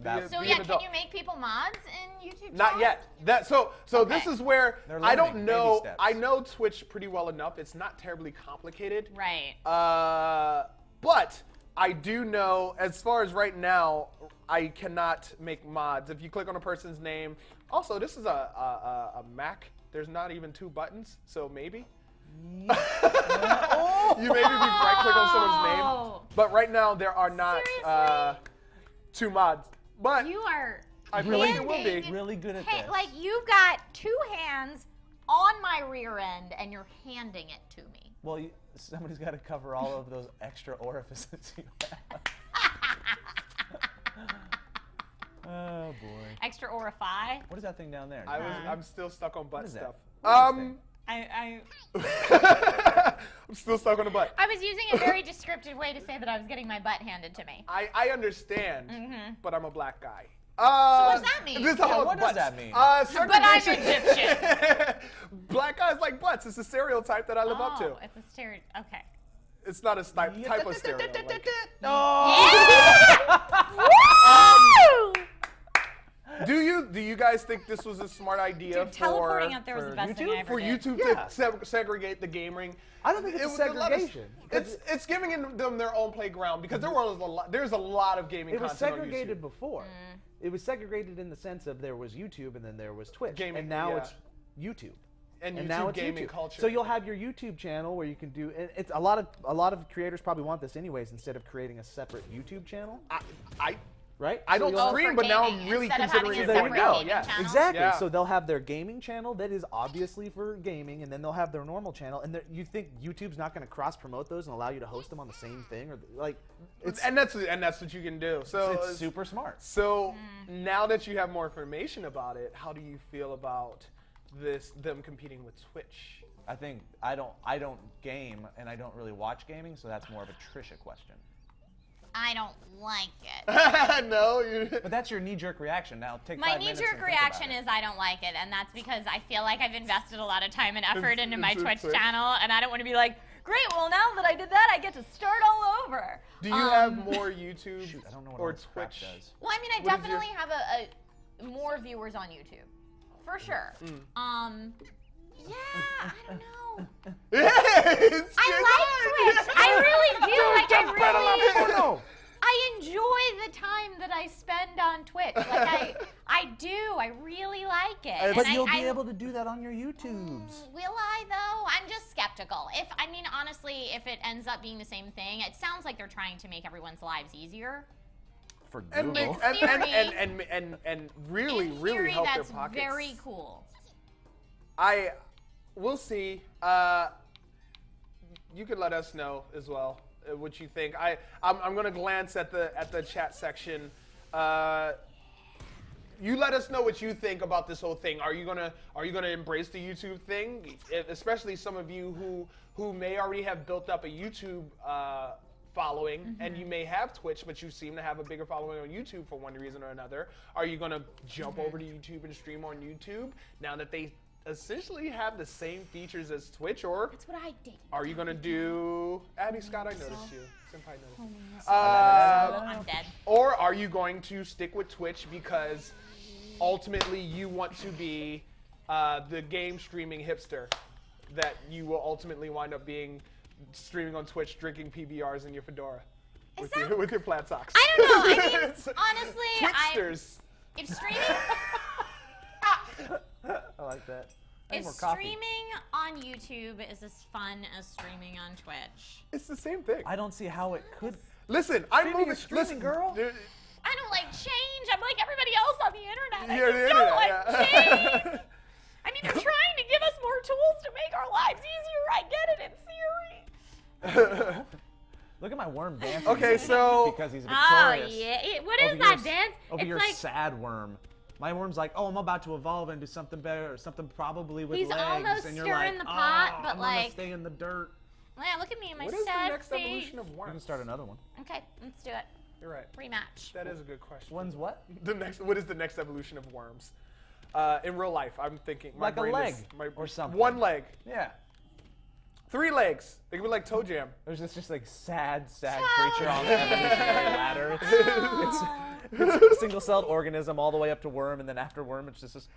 that. So Be yeah, an can adult. you make people mods in YouTube? Not chat? yet. So this is where They're I don't learning, know. baby steps. I know Twitch pretty well enough. It's not terribly complicated. Right. But I do know, as far as right now, I cannot make mods. If you click on a person's name, also this is a Mac. There's not even 2 buttons, so maybe. You maybe right click on someone's name. But right now there are not Seriously? 2 mods. But You are I feel like it will handing- be. Really good at Hey, this. like you've got 2 hands on my rear end and you're handing it to me. Well, somebody's got to cover all of those extra orifices you have. Oh boy. Extra orify. What is that thing down there? I'm still stuck on butt is that? stuff. What is I'm still stuck on the butt. I was using a very descriptive way to say that I was getting my butt handed to me. I understand, but I'm a black guy. So what does that mean? This is Yeah, how what does butts. that mean? But I'm Segregation. Egyptian. Black guys like butts. It's a stereotype that I live up to. Oh, it's a stereotype. Okay. It's not a type of stereotype. Like, Woo! do you guys think this was a smart idea Dude, teleporting up there was for the best thing YouTube? I ever for did. YouTube Yeah. to segregate the gaming? I don't think it's a was lot of- segregation. It's giving them their own playground because there's a lot of gaming It was content on segregated YouTube. before. It was segregated in the sense of there was YouTube and then there was Twitch. Gaming, and now yeah. it's YouTube. And YouTube now it's gaming YouTube. culture. So you'll have your YouTube channel where you can do. It's a lot of creators probably want this anyways. Instead of creating a separate YouTube channel, right? I So don't you'll have- stream, for but now gaming I'm really instead of having considering a it. There you separate go. gaming Yeah. channel. Exactly. Yeah. So they'll have their gaming channel that is obviously for gaming, and then they'll have their normal channel. And you think YouTube's not going to cross promote those and allow you to host them on the same thing, or like? And that's what you can do. So It's super smart. So now that you have more information about it, how do you feel about them competing with Twitch? I think I don't game and I don't really watch gaming, so that's more of a Trisha question. I don't like it. No. But that's your knee-jerk reaction. Now take My 5 minutes and knee-jerk think reaction about it. is I don't like it, and that's because I feel like I've invested a lot of time and effort into my Into Twitch Twitch. channel, and I don't want to be like, great, well, now that I did that, I get to start all over. Do you have more YouTube Shoot, I don't know what or all this crap Twitch? does. Well, I mean, I What is your- definitely have a more viewers on YouTube, for sure. Yeah, I don't know. Yes. I like Twitch. I really do. Like, I enjoy the time that I spend on Twitch. Like, I do. I really like it. But And you'll be I, able to do that on your YouTubes. Will I though? I'm just skeptical. Honestly, if it ends up being the same thing, it sounds like they're trying to make everyone's lives easier. For And, Google. and really, In really theory, help their that's pockets. very cool. We'll see. You can let us know as well what you think. I'm gonna glance at the chat section. You let us know what you think about this whole thing. Are you gonna embrace the YouTube thing? Especially some of you who may already have built up a YouTube following, and you may have Twitch, but you seem to have a bigger following on YouTube for one reason or another. Are you gonna jump over to YouTube and stream on YouTube now that they essentially have the same features as Twitch, or That's what I did. are you gonna do Abby Scott? I noticed you. Senpai noticed. I'm dead. Or are you going to stick with Twitch because ultimately you want to be the game streaming hipster that you will ultimately wind up being streaming on Twitch, drinking PBRs in your fedora with your flat socks? I don't know. I mean, honestly, Twitchsters. if streaming. I like that. I need If more coffee. streaming on YouTube is as fun as streaming on Twitch, It's the same thing. I don't see how it could. Listen, I'm Streaming moving. is streaming, Listen, girl. I don't like change. I'm like everybody else on the internet. You're I the just don't like internet, change. I mean, they're trying to give us more tools to make our lives easier. I get it in theory. Look at my worm dancing. Okay, so because he's Oh victorious. yeah. What is Over that your- dance? Over It's your like sad worm. My worm's like, oh, I'm about to evolve into something better, or something probably with He's legs. almost and you're stirring like, the pot, oh, but I'm like- gonna stay in the dirt. yeah, look at me in my what is the sad next face. evolution of We can worms? start another one. Okay, let's do it. You're right. Rematch. That is a good question. One's what? What is the next evolution of worms? In real life, I'm thinking my Like a brain leg is, or something. One leg, Yeah. 3 legs. It could be like Toe Jam. There's this just like sad creature on the evolutionary ladder. It's a single-celled organism all the way up to worm, and then after worm, it's just this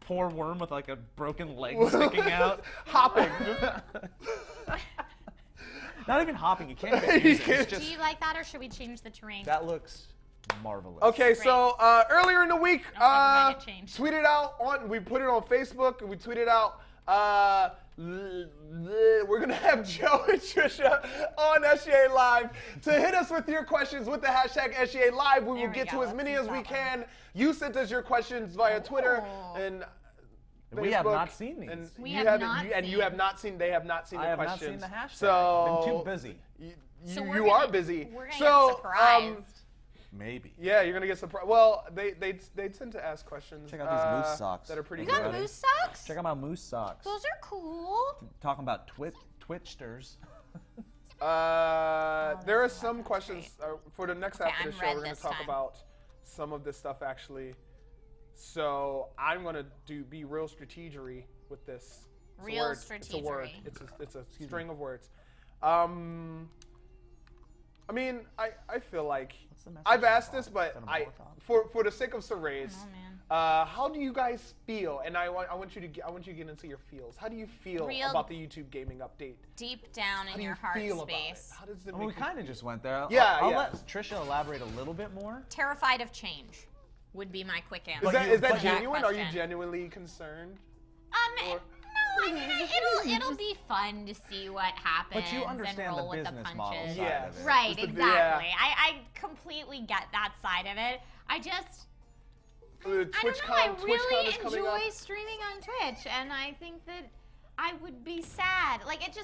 poor worm with like a broken leg sticking out. Hopping. Not even hopping. You can't get used. It's Do just you like that, or should we change the terrain? that looks marvelous. Okay, so earlier in the week, think I might get changed. tweeted out we put it on Facebook, and we tweeted out, we're gonna have Joe and Trisha on SGA Live to hit us with your questions with the hashtag SGA Live. We There will we get go. to as Let's many use as we that one. can. You sent us your questions via Twitter Oh. and We have Facebook, not seen these. and We you have haven't, not and you seen. have not seen. They have not seen I the have not questions. seen the hashtag. So I've been too busy. So You, we're you gonna- are busy. We're gonna so, get surprised. Maybe. yeah, you're gonna get surprised. Well, they tend to ask questions. Check out these moose socks. that are pretty you got good. moose socks? Check out my moose socks. Those are cool. Talking about Twitchsters. There are that's some great. questions for the next Okay, half of the I'm show. red We're going this to talk time. about some of this stuff actually. So I'm going to be real strategery with this. It's a Real word. It's a word. strategery. It's a string of words. I mean, I feel like What's the message I've on the asked this, bottom? but Is that a Molotov? for the sake of Sarays, Oh, man. how do you guys feel? And I want you to get into your feels. How do you feel Real- about the YouTube gaming update? Deep down How in do your you heart feel about space. it? How does it Well, we make you kind of just went there. Yeah, I'll yeah. let Trisha elaborate a little bit more. Terrified of change would be my quick answer. Is that to genuine? Are you question. genuinely concerned? No, I mean, it'll be fun to see what happens. But you understand and the roll with business the model punches. side Yes. of it. Right, Just the- exactly. I completely get that side of it. I just, I don't know. I TwitchCon really is coming up. enjoy streaming on Twitch, and I think that I would be sad. Like it's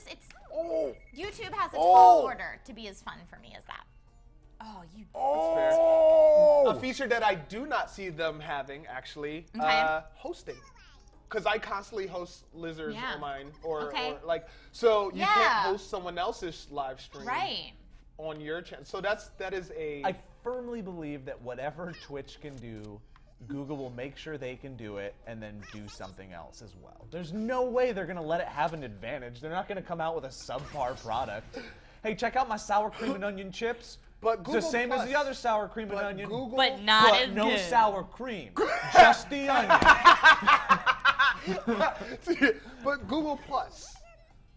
Oh, YouTube has a tall order to be as fun for me as that. Oh, you. that's fair. A feature that I do not see them having actually, Okay. hosting. Because I constantly host lizards Yeah. on mine, or Okay. like, so you Yeah. can't host someone else's live stream. Right. on your channel. So that is a. I firmly believe that whatever Twitch can do, Google will make sure they can do it and then do something else as well. There's no way they're gonna let it have an advantage. They're not gonna come out with a subpar product. Hey, check out my sour cream and onion chips. But It's the Google same Plus, as the other sour cream and but onion. Google, But not but as no good. sour cream, just the onion. but Google Plus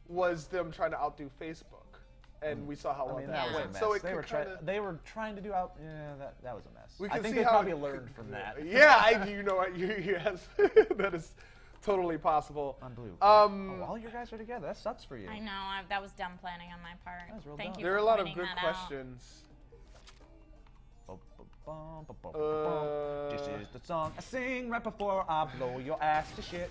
was them trying to outdo Facebook, and we saw how well I mean, that that was a went. mess. So it they, were could kinda, they were trying to do out. Yeah, that was a mess. we I can think see they how probably it learned could- from that. Yeah, you know what? Yes, that is totally possible. Unbelievable. All your guys are together. That sucks for you. I know. That was dumb planning on my part. That was real Thank dumb. you There are for a lot of pointing good that out. questions. This is the song I sing right before I blow your ass to shit.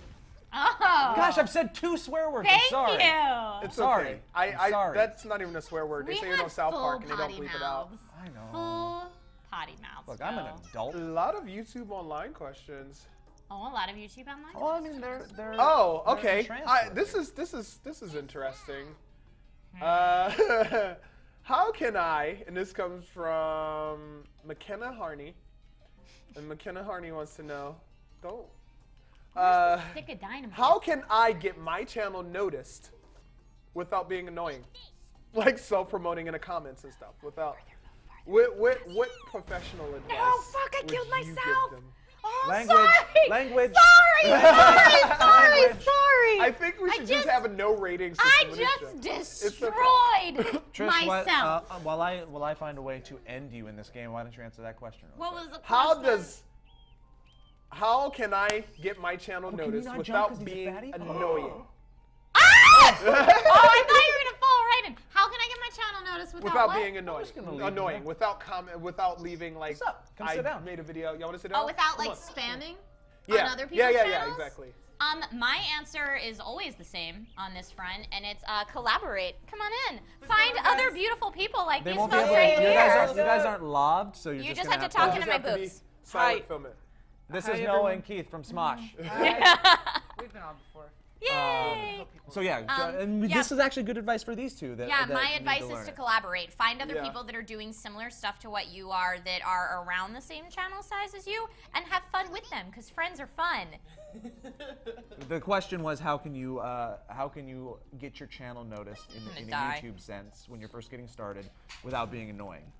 Oh. Gosh, I've said 2 swear words. Thank I'm sorry. you. It's Sorry. okay. I'm sorry. That's not even a swear word. They We say you're no have South full Park and they don't potty bleep it out. mouths. I know. Full potty mouths. Look, I'm an adult. A lot of YouTube online questions. Oh, a lot of YouTube online. Well, I mean, they're Oh, they're okay. transferred. This is interesting. How can I? And this comes from McKenna Harney, and McKenna Harney wants to know. Don't. Stick of dynamite. How can I get my channel noticed without being annoying, like self-promoting in the comments and stuff? Without. What professional advice? No, fuck! I would killed you give myself. them? Oh, Language, sorry. language. Sorry. I think we should just have a no rating system. I in this just show. It's okay. destroyed Trish, myself. while I find a way to end you in this game, why don't you answer that question? real What quick? was the question? How can I get my channel can you noticed not jump 'cause without he's a being fatty? annoying? Oh, I thought you were gonna fall right in. How can I get my channel noticed without what? Being annoying. just gonna leave Annoying. you. Without leaving like. What's up? Come I sit down. made a video. Y'all want to sit down? Oh, without Come like on. spamming Yeah. on other people's yeah, channels? exactly. My answer is always the same on this front, and it's collaborate. Come on in. Find other beautiful people like They these won't be folks able to. right You here. guys aren't lobbed, so you're You just just have gonna to talk You into just my have to be boobs. silent, film it. This Hi, is everyone. Noah and Keith from Smosh. We've been on before. Yay! So yeah, and yeah. this is actually good advice for these two. That, Yeah, that my need advice to is learn to it. collaborate. Find other Yeah. people that are doing similar stuff to what you are, that are around the same channel size as you, and have fun with them, because friends are fun. The question was, how can you get your channel noticed in a die. YouTube sense when you're first getting started without being annoying?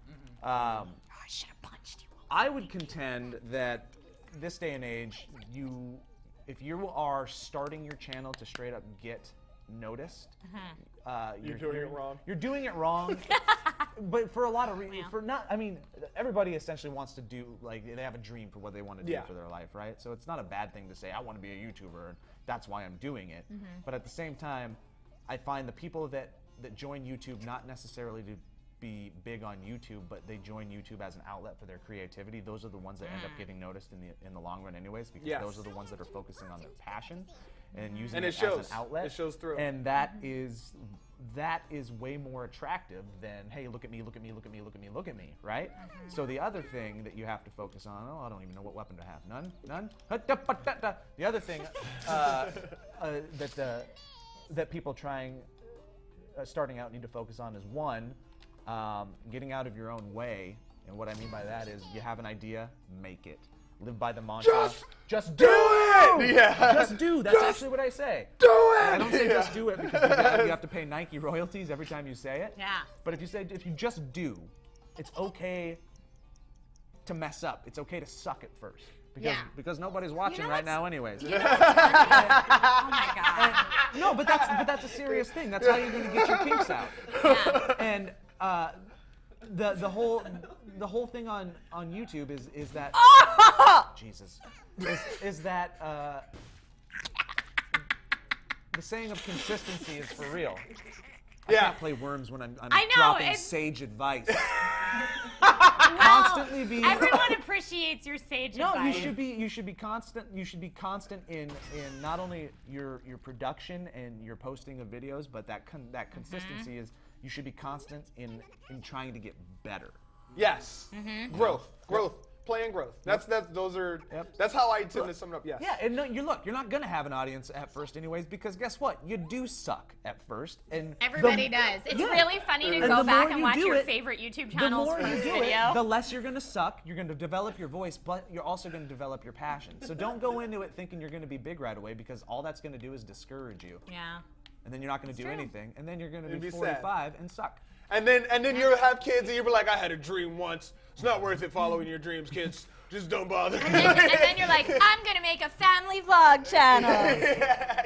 Oh, I should have punched you. I would contend that this day and age, if you are starting your channel to straight up get noticed, You're doing it wrong. You're doing it wrong. But for a lot of reasons, everybody essentially wants to do, like, they have a dream for what they want to do Yeah. for their life, right? So it's not a bad thing to say, I want to be a YouTuber, and that's why I'm doing it. But at the same time, I find the people that join YouTube not necessarily to be big on YouTube, but they join YouTube as an outlet for their creativity. Those are the ones that end up getting noticed in the long run anyways, because Yes. those are the ones that are focusing on their passion and using And it it shows. as an outlet. It shows through. And that is way more attractive than, hey, look at me, look at me, look at me, look at me, look at me, right? So the other thing that you have to focus on, I don't even know what weapon to have. None? The other thing that people starting out need to focus on is, one, getting out of your own way. And what I mean by that is, you have an idea, make it. Live by the mantra. Just do it! Yeah. Just do. That's actually what I say. Do it! I don't say Yeah. just do it because you have to pay Nike royalties every time you say it. Yeah. But if you just do, it's okay to mess up. It's okay to suck at first. Because nobody's watching right now anyways. Oh my god. No, but that's a serious thing. That's how you're going to get your kinks out. Yeah. And the whole thing on YouTube is that Jesus is that the saying of consistency is for real. I can't play Worms when I'm I know, dropping it's- sage advice. Well, Constantly be. everyone appreciates your sage No, advice. you should be constant. You should be constant in not only your production and your posting of videos, but that consistency is, you should be constant in trying to get better. Yes. Growth. Play and growth. That's how I tend to sum it up. Yes. Yeah, and no, you're not gonna have an audience at first, anyways, because guess what? You do suck at first, and Everybody does. It's really funny to go back and watch your favorite YouTube channel's first video. The less you're gonna suck. You're gonna develop your voice, but you're also gonna develop your passion. So don't go into it thinking you're gonna be big right away, because all that's gonna do is discourage you. Yeah. And then you're not gonna do anything, and then you're gonna be 45 and suck. And then you'll have kids, and you'll be like, I had a dream once. It's not worth it following your dreams, kids. Just don't bother. And then you're like, I'm gonna make a family vlog channel.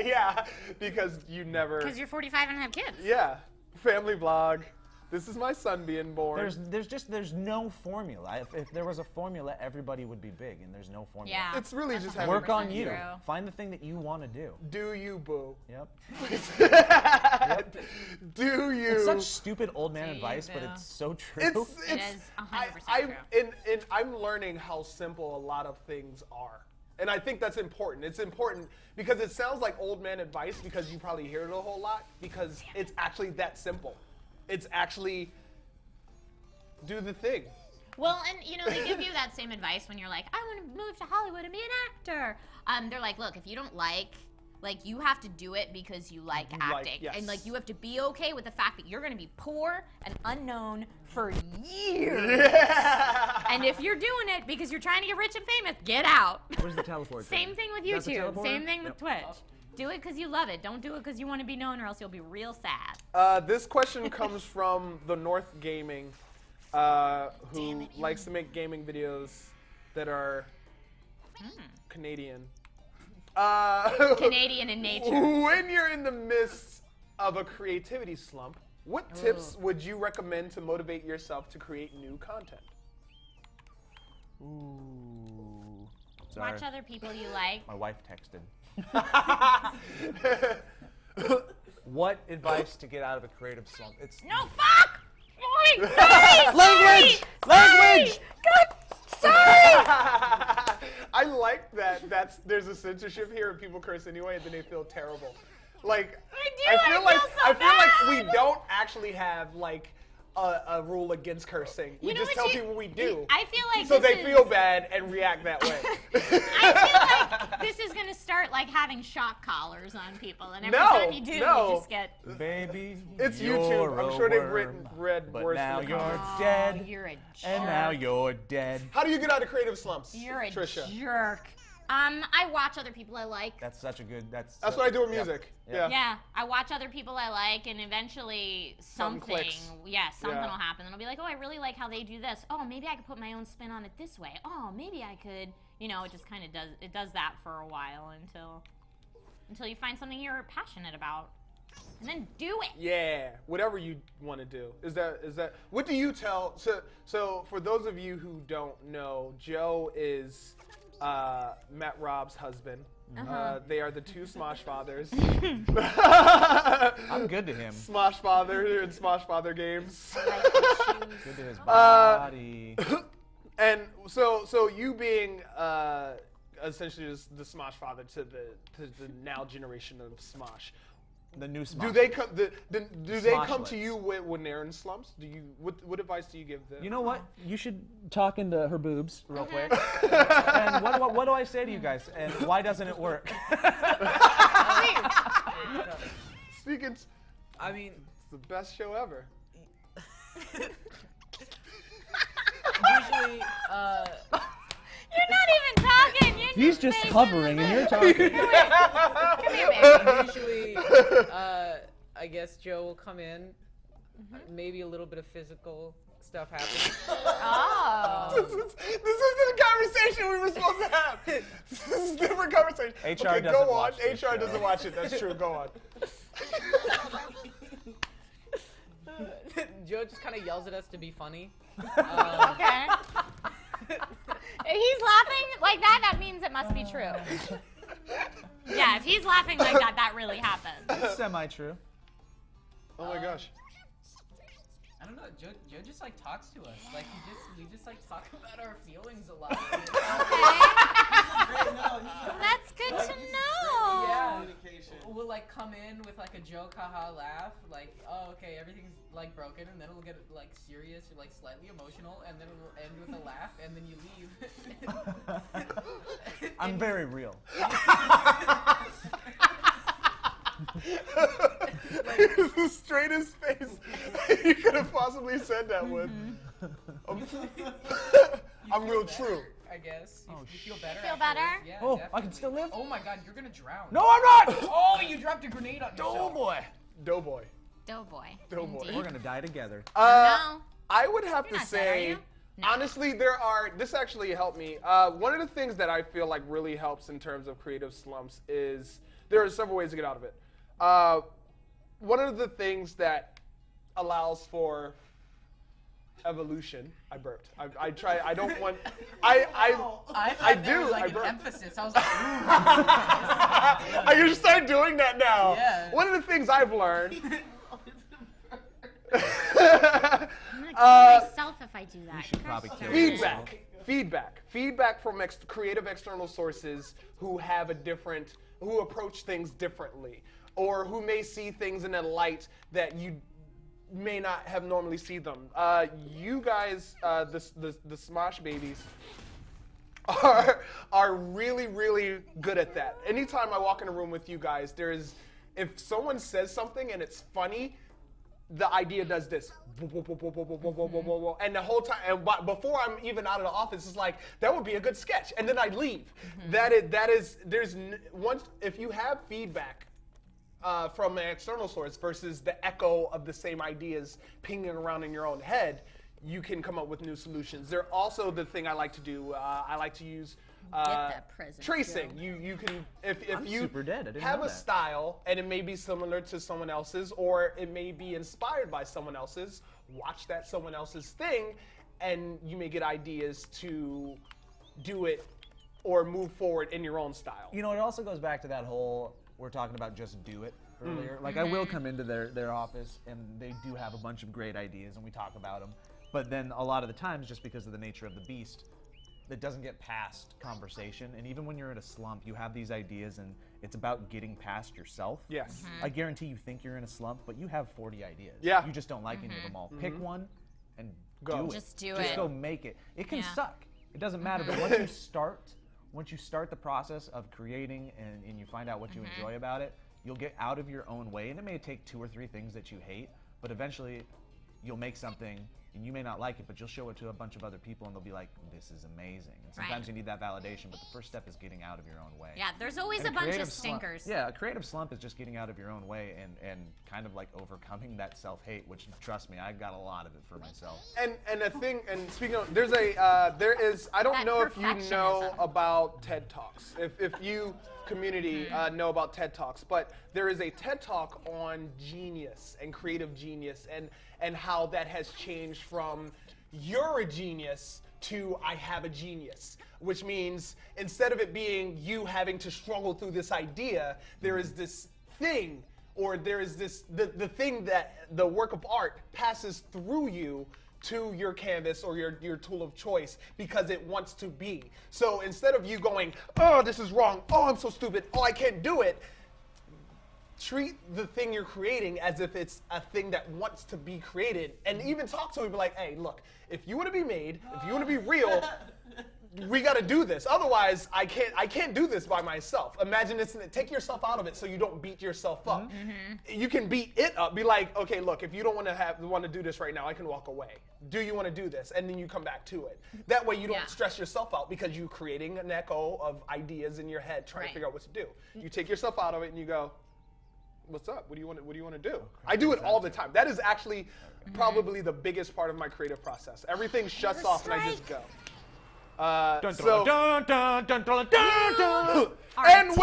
Yeah, because you never. Because you're 45 and have kids. Yeah, family vlog. This is my son being born. There's no formula. If there was a formula, everybody would be big, and there's no formula. Yeah. It's really just having Work on you. true. Find the thing that you want to do. Do you, boo? Yep. Do you? It's such stupid old man advice, but it's so true. It is 100% true. And I'm learning how simple a lot of things are. And I think that's important. It's important because it sounds like old man advice because you probably hear it a whole lot because it's actually that simple. It's actually do the thing. Well, and they give you that same advice when you're like, I want to move to Hollywood and be an actor. They're like, look, if you don't like you have to do it because you like acting. Yes. And you have to be okay with the fact that you're going to be poor and unknown for years. Yeah. And if you're doing it because you're trying to get rich and famous, get out. Where's the teleport? Same thing with That's the YouTube. teleporter? Same thing with Yep. Twitch. Do it because you love it. Don't do it because you want to be known, or else you'll be real sad. This question comes from the North Gaming, who likes to make gaming videos that are Canadian. Canadian in nature. When you're in the midst of a creativity slump, what tips would you recommend to motivate yourself to create new content? Ooh. Sorry. Watch other people you like. My wife texted. What advice to get out of a creative slump? It's No, fuck! Sorry! Language! Language! God, sorry! I like that. There's a censorship here and people curse anyway, and then they feel terrible. Like I feel like we don't actually have like a rule against cursing. We just tell people we do. I feel like so they feel bad and react that way. I feel like this is gonna start like having shock collars on people, and every time you do, you just get. Baby, It's you're YouTube. I'm a sure they've worm, read but worse now than you're comments. dead, You're a jerk. and now you're dead. How do you get out of creative slumps, You're a Trisha? jerk. I watch other people I like. That's such a good. That's That's what I do with yep. music. Yep. Yeah, I watch other people I like, and eventually Something clicks. will happen. And I'll be like, oh, I really like how they do this. Oh, maybe I could put my own spin on it this way. Oh, maybe I could. It just kind of does that for a while until you find something you're passionate about, and then do it. Yeah, whatever you want to do. Is that what do you tell? So for those of you who don't know, Joe is Matt Rob's husband. They are the two Smosh fathers. I'm good to him. Smosh father and Smosh father games. Good to his body. And so you being essentially just the Smosh father to the now generation of Smosh. The new Smosh. Do they come? Do they come to Smoshlets. you when they're in slumps? What advice do you give them? You know what? You should talk into her boobs real quick. And what do I say to you guys? And why doesn't it work? Speaking, I mean, it's the best show ever. usually, You're not even talking. You're He's just making hovering, and you're talking. Come here, baby. usually, I guess Joe will come in. Maybe a little bit of physical stuff happens. Oh. This isn't a conversation we were supposed to have. This is a different conversation. HR okay, doesn't go on. watch this HR show. doesn't watch it. That's true. Go on. Joe just kind of yells at us to be funny. Okay. If he's laughing like that, that means it must be true. Yeah, if he's laughing like that, that really happened. It's semi-true. Oh my gosh. I don't know. Joe just like talks to us. Like we just like talk about our feelings a lot. Okay. That's good to know. Yeah. Well, like come in with like a joke, haha, laugh, like, oh, okay, everything's like broken, and then it'll get like serious or like slightly emotional, and then it'll end with a laugh, and then you leave. I'm very real. It's the straightest face you could have possibly said that with. I'm real true. I guess. You feel better. Feel afterwards. better? Yeah, Oh, definitely. I can still live? Oh my God, you're gonna drown. No, I'm not! Oh, you dropped a grenade on yourself. Oh boy. Doughboy. Doughboy. Doughboy. Indeed. We're gonna die together. No. I would have You're to not dead, are say, you? No. honestly, this actually helped me. One of the things that I feel like really helps in terms of creative slumps is, there are several ways to get out of it. One of the things that allows for evolution. I burped. I try. I don't want. I do. Was like I an burped. emphasis. I was like, ooh. I usually start doing that now. Yeah. One of the things I've learned. I'm gonna kill myself if I do that. You should probably Gosh kill darn it. yourself. Feedback from creative external sources who have who approach things differently, or who may see things in a light that you may not have normally seen them. You guys, the Smosh babies, are really, really good at that. Anytime I walk in a room with you guys, if someone says something and it's funny, the idea does this. And the whole time, and before I'm even out of the office, it's like, that would be a good sketch. And then I leave. If you have feedback from an external source versus the echo of the same ideas pinging around in your own head, you can come up with new solutions. They're also the thing I like to do. I like to use that present, tracing. Joe. You can if I'm you super dead. I didn't have know a that. style and it may be similar to someone else's, or it may be inspired by someone else's. Watch that someone else's thing, and you may get ideas to do it or move forward in your own style. You know, it also goes back to that whole, we're talking about just do it earlier. Like, I will come into their office, and they do have a bunch of great ideas, and we talk about them. But then a lot of the times, just because of the nature of the beast, that doesn't get past conversation. And even when you're in a slump, you have these ideas, and it's about getting past yourself. Yes. I guarantee you think you're in a slump, but you have 40 ideas. Yeah. You just don't like any of them all. Pick one and Go. do it. Just do Just it. go make it. It can Yeah. suck. It doesn't matter. But once you start the process of creating and you find out what you enjoy about it, you'll get out of your own way. And it may take 2 or 3 things that you hate, but eventually you'll make something, and you may not like it, but you'll show it to a bunch of other people, and they'll be like, this is amazing. And sometimes Right. you need that validation, but the first step is getting out of your own way. Yeah, there's always And a bunch of creative slump- stinkers. Yeah, a creative slump is just getting out of your own way and kind of like overcoming that self-hate, which, trust me, I got a lot of it for myself. And a thing, and speaking of, there is, I don't That know if you know perfectionism. about TED Talks, if you community know about TED Talks, but there is a TED Talk on genius and creative genius and how that has changed from you're a genius to I have a genius, which means instead of it being you having to struggle through this idea, there is this thing, or there is this the thing that the work of art passes through you to your canvas or your tool of choice because it wants to be. So instead of you going, oh, this is wrong, oh, I'm so stupid, oh, I can't do it, treat the thing you're creating as if it's a thing that wants to be created, and even talk to it, be like, hey, look, if you want to be made, if you want to be real, we got to do this. Otherwise, I can't do this by myself. Imagine this, take yourself out of it so you don't beat yourself up. You can beat it up. Be like, okay, look, if you don't want to do this right now, I can walk away. Do you want to do this? And then you come back to it. That way you don't Yeah. stress yourself out because you're creating an echo of ideas in your head trying Right. to figure out what to do. You take yourself out of it and you go, what's up? What do you want to do? I do it all the time. That is actually probably the biggest part of my creative process. Everything shuts off and I just go. And with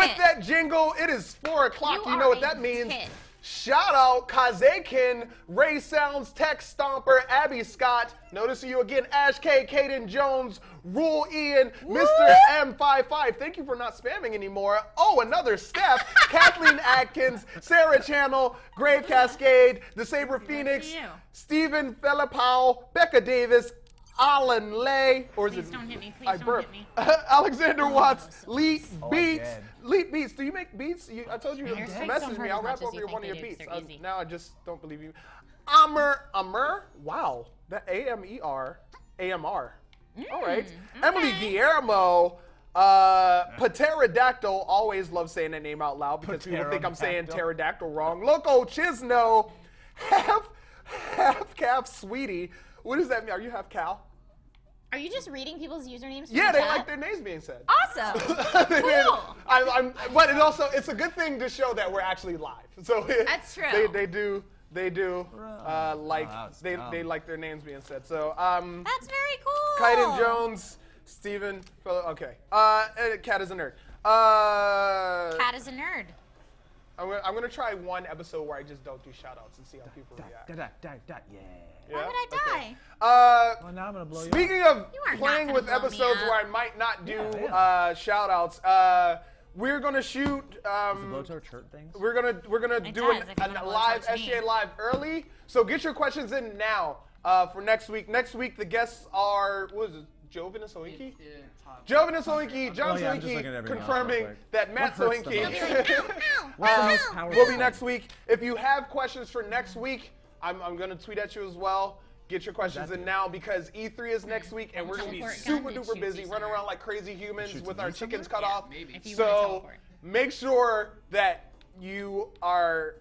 tit. that jingle, it is 4 o'clock. You know are what a that means. tit. Shout out Kazekin, Ray Sounds, Tech Stomper, Abby Scott. Notice you again, Ash K, Kaden Jones, Rule Ian, Mr. M55. Thank you for not spamming anymore. Oh, another Steph, Kathleen Atkins, Sarah Channel, Grave Cascade, The Saber Phoenix, you. Stephen Felipao, Becca Davis, Alan Lay, or is Please it? don't hit me. Please I don't burp. hit me. Alexander Watts, Leet Beats. dead. Leet Beats. Do you make beats? I told you to Your strikes message don't me. hurt I'll as rap much as over you one of think your they do, beats. 'cause they're easy. Now I just don't believe you. Amr. Wow. That AMER. AMR. All right. Emily Guillermo. Pterodactyl. Always love saying that name out loud because people think I'm saying pterodactyl wrong. Loco Chisno. Half calf sweetie. What does that mean? Are you half cow? Are you just reading people's usernames? from Yeah, the they chat? like their names being said. Awesome. They did. Cool. But it's a good thing to show that we're actually live. So That's true. They do like that's they dumb. like their names being said. So That's very cool. Kaiden Jones, Steven, okay. Cat is a nerd. Cat is a nerd. I'm gonna try one episode where I just don't do shout-outs and see how people react. Yeah. Why would I Okay. die? Well, now I'm gonna blow you. Speaking of You are not playing gonna with blow me episodes up. where I might not do Yeah, shout-outs, we're gonna shoot. Blowtorch hurt things. We're gonna It do does, if you a wanna live blowtorch me. SGA live early. So get your questions in now for next week. Next week the guests are what is it? Joven and Soinki? Joven and Soinki, John Oh, yeah, I'm just looking Soinki at everything else confirming real quick. that Matt What hurts the Soinki What's the most powerful will be thing? next week. If you have questions for next week, I'm gonna tweet at you as well. Get your questions in now because E3 is next week and we're gonna be Teleport super gun and duper shoot busy, you running somewhere. around like crazy humans Shoot with me our chickens cut Yeah, off. maybe. If you wanna So teleport. make sure that you are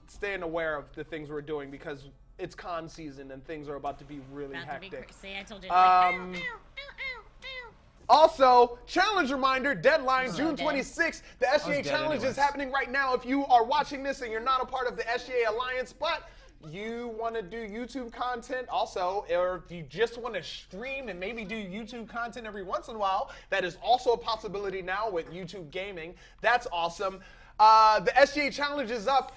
staying aware of the things we're doing because it's con season and things are about to be really About to be hectic. crazy. I told you. Like, Um, ow, ow, ow, ow. Also, challenge reminder, deadline June dead. 26th. The SGA dead challenge is anyways. happening right now. If you are watching this and you're not a part of the SGA Alliance, but you want to do YouTube content also, or if you just want to stream and maybe do YouTube content every once in a while, that is also a possibility now with YouTube gaming. That's awesome. The SGA challenge is up.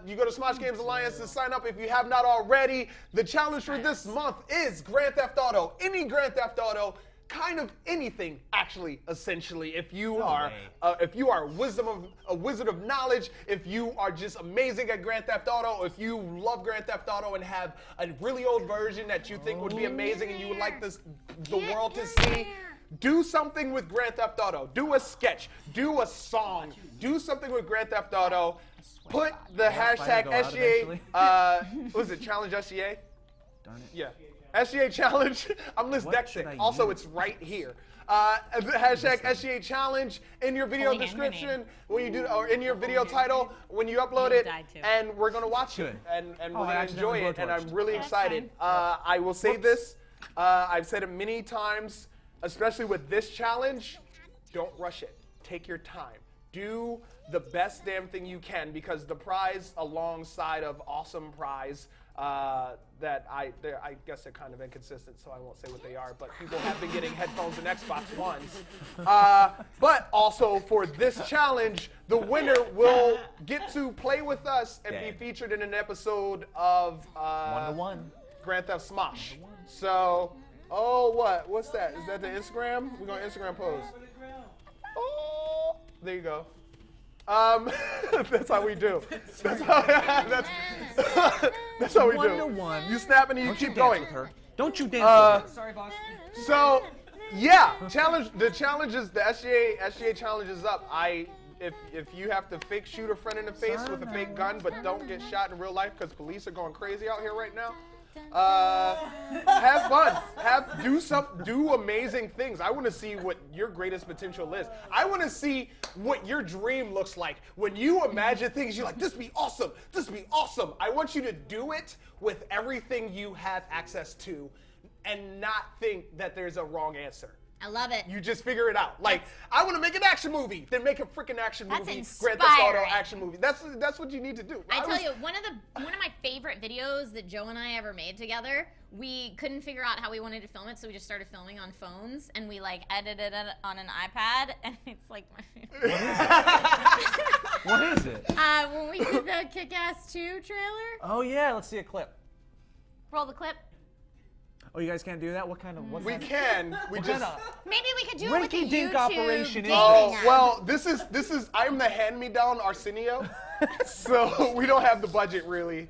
You go to Smosh Games Alliance to sign up if you have not already. The challenge for this month is Grand Theft Auto. Any Grand Theft Auto, kind of anything, actually, essentially. If you are a wizard of knowledge, if you are just amazing at Grand Theft Auto, if you love Grand Theft Auto and have a really old version that you think would be amazing and you would like the world to see, do something with Grand Theft Auto. Do a sketch. Do a song. Do something with Grand Theft Auto. Put the hashtag go out SGA. eventually? What is it? Challenge SGA? Darn it. Yeah. SGA challenge. I'm What should dyslexic. I Also, use? it's right here. The hashtag SGA challenge in your video Holy hand description grenade. when you do, or in your video title when you upload it, died too. and we're gonna watch Good. it and Oh, we're I gonna accidentally enjoy it, and I'm blowtorched. really That's excited. fine. I will say this. I've said it many times, especially with this challenge. Don't rush it. Take your time. Do the best damn thing you can because the prize alongside of awesome prize that I guess they're kind of inconsistent, so I won't say what they are, but people have been getting headphones and Xbox Ones. But also for this challenge, the winner will get to play with us and be Dang. featured in an episode of 1-1. Grand Theft Smosh. So, what's that? Is that the Instagram? We're going to Instagram post. Oh, there you go. That's how we do. That's how we do. 1-1. You snap and you Don't you keep dance going. with her. Don't you dance with her. Sorry, boss. So, yeah, the challenge is the SGA challenge is up. If you have to fake shoot a friend in the face with a fake gun, but don't get shot in real life because police are going crazy out here right now. Have fun. Do amazing things. I want to see what your greatest potential is. I want to see what your dream looks like. When you imagine things, you're like, this be awesome. This be awesome. I want you to do it with everything you have access to and not think that there's a wrong answer. I love it. You just figure it out. Like, I want to make an action movie. Then make a freaking action That's movie. Grand Theft Auto inspiring. action movie. That's what you need to do. I tell you, one of my favorite videos that Joe and I ever made together, we couldn't figure out how we wanted to film it, so we just started filming on phones, and we like edited it on an iPad, and it's like my favorite. What is it? When we did the Kick-Ass 2 trailer, Oh yeah, let's see a clip. roll the clip. Oh, you guys can't do that? What kind of? What We kind of- can. We what just. kind of- Maybe we could do it with the Rinky-dink YouTube operation is dating Oh, app. well, this is I'm the hand-me-down Arsenio, so we don't have the budget really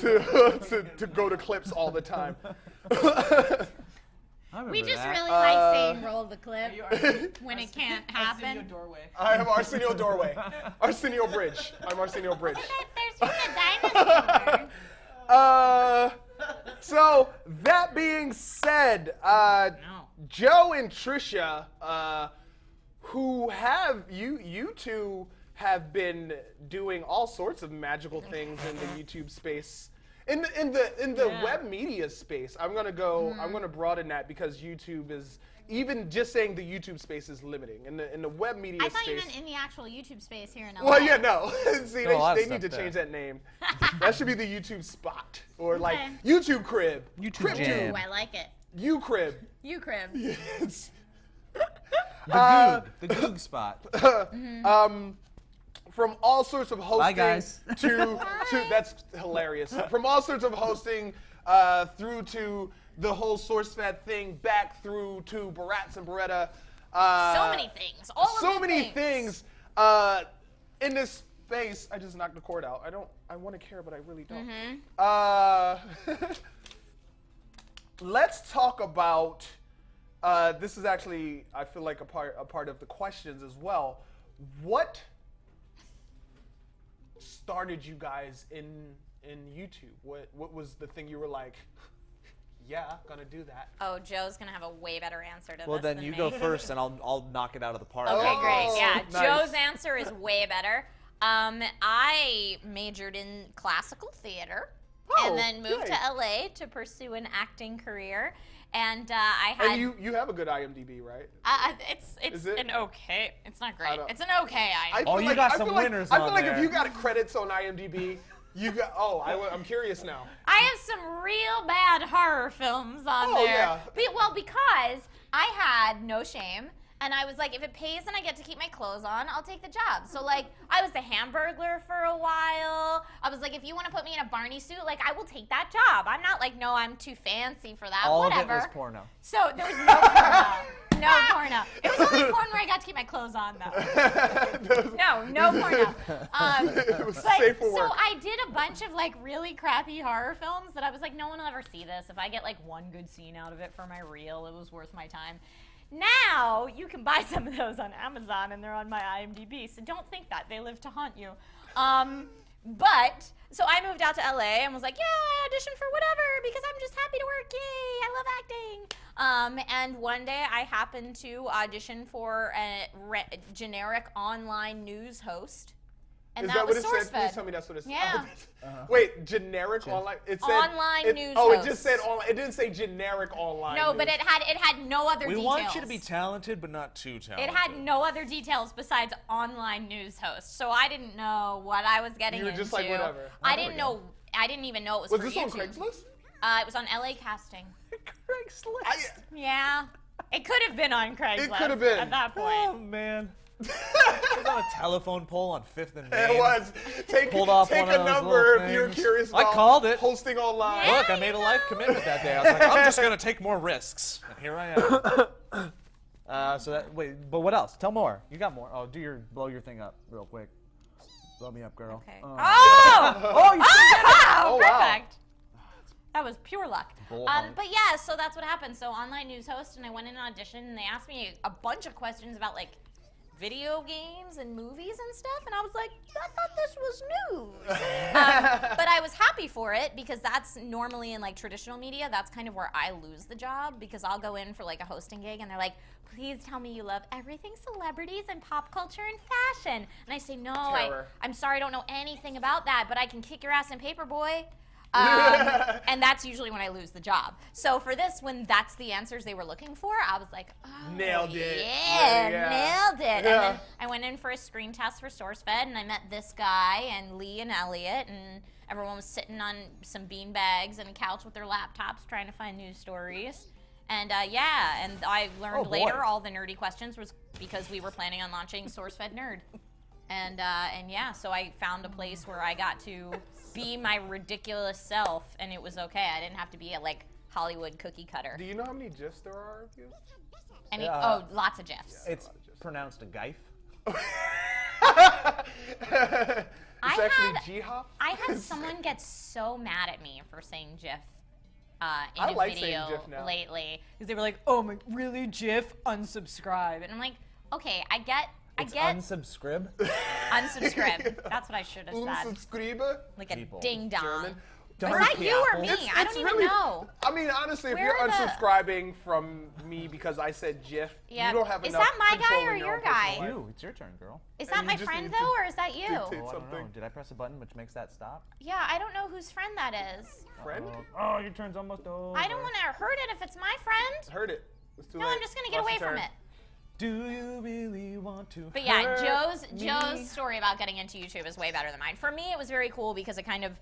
to go to clips all the time. We just that. really like saying roll the clip You when it can't Arsenio happen. doorway. I am Arsenio Doorway. Arsenio Bridge. I'm Arsenio Bridge. There's even a diamond in So that being said, Joe and Trisha, who have you two have been doing all sorts of magical things in the YouTube space. In the web media space, I'm gonna broaden that because YouTube is even just saying the YouTube space is limiting. In the web media I space. thought you meant in the actual YouTube space here in LA. Well, yeah, no. See, No, they that's need to up there. change that name. That should be the YouTube spot or like Okay. YouTube crib. YouTube Crib Jam. Ooh, I like it. You crib. You crib. Yes. The Goog spot. From all sorts of hosting Bye, guys. to that's hilarious. From all sorts of hosting through to the whole SourceFed thing, back through to Barats and Bereta. So many things. All of So the many things in this space. I just knocked the cord out. I want to care, but I really don't. Let's talk about. This is actually, I feel like a part of the questions as well. What started you guys in YouTube? What was the thing you were like, yeah, gonna do that? Oh, Joe's gonna have a way better answer to Well, this then than you me. go first, and I'll knock it out of the park. Okay, great. Oh, Yeah, nice. Joe's answer is way better. I majored in classical theater and then moved yay. to LA to pursue an acting career. And I had. And you have a good IMDb, right? It's Is it? an okay. It's not I great. don't- It's an okay. Oh, you got some feel like, winners I feel on like there. if you got credits on IMDb, you got. Oh, I'm curious now. I have some real bad horror films on Oh, there. yeah. Well, because I had no shame. And I was like, if it pays and I get to keep my clothes on, I'll take the job. So, like, I was the Hamburglar for a while. I was like, if you want to put me in a Barney suit, like, I will take that job. I'm not like, no, I'm too fancy for that. All Whatever. of it was porno. So, there was no porno. No porno. It was only porn where I got to keep my clothes on, though. No porno. It was But, safe for so work. I did a bunch of like really crappy horror films that I was like, no one will ever see this. If I get like one good scene out of it for my reel, it was worth my time. Now you can buy some of those on Amazon and they're on my IMDb. So don't think that they live to haunt you. But so I moved out to LA and was like, yeah, I auditioned for whatever because I'm just happy to work. Yay, I love acting. And one day I happened to audition for a generic online news host. And Is that that what was it said? Please SourceFed. tell me that's what it said. Yeah. Wait, generic online? It said Online news Oh, it host. just said online. It didn't say generic online. No, but news. it had no other We details. want you to be talented, but not too talented. It had no other details besides online news host. So I didn't know what I was getting You were into. just like, whatever. I didn't know. I didn't even know it was Was for this on YouTube. Craigslist? It was on LA Casting. I, Yeah. It could have been on Craigslist could have been. at that Oh point. man. It was on a telephone pole on 5th and Main. it was. Take Pulled off take one a of those number little if you're things. curious I about called it. hosting online. Yeah. Look, I made a life commitment that day. I was like, I'm just gonna take more risks, and here I am. But what else? Tell more. You got more. Oh, blow your thing up real quick. Blow me up, girl. Okay. Oh. Oh! You Oh, wow. perfect. That was pure luck. Bullhorn. But yeah, so that's what happened. So online news host, and I went in an audition, and they asked me a bunch of questions about like video games and movies and stuff, and I was like, I thought this was news. But I was happy for it because that's normally in like traditional media, that's kind of where I lose the job because I'll go in for like a hosting gig and they're like, please tell me you love everything celebrities and pop culture and fashion. And I say, no, Terror. I'm sorry, I don't know anything about that, but I can kick your ass in Paperboy. And that's usually when I lose the job. So for this, when that's the answers they were looking for, I was like, oh, Nailed it. Yeah, Yeah. nailed it. Yeah. And then I went in for a screen test for SourceFed, and I met this guy and Lee and Elliot, and everyone was sitting on some bean bags and a couch with their laptops trying to find news stories. And yeah, and I learned Oh, boy. later all the nerdy questions was because we were planning on launching SourceFed Nerd. And yeah, so I found a place where I got to be my ridiculous self, and it was okay. I didn't have to be a like Hollywood cookie cutter. Do you know how many GIFs there are of you? Lots of GIFs. It's pronounced a gife. It's actually G-Hop. I had someone get so mad at me for saying GIF. in I a like saying video GIF now. lately because they were like, "Oh my, really GIF? Unsubscribe." And I'm like, "Okay, I get Unsubscribe. unsubscribe." That's what I should have said. Unsubscribe. Like a People. ding dong. German. Is that you or me? It's I don't even really, know. I mean, honestly, if Where you're are the- unsubscribing from me because I said GIF, Yeah. you don't have Is enough that my guy control or in your own personal guy? life. You, it's your turn, girl. Is And that you my just friend need to though, or is that you? dictate Oh, I don't know. something. Did I press a button which makes that stop? Yeah, I don't know whose friend that is. Friend? Oh, your turn's almost over. I don't want to hurt it if it's my friend. Heard it. It's too No, late. I'm just gonna get Lost away your from turn. it. Do you really want to? But yeah, hurt Joe's me? story about getting into YouTube is way better than mine. For me, it was very cool because it kind of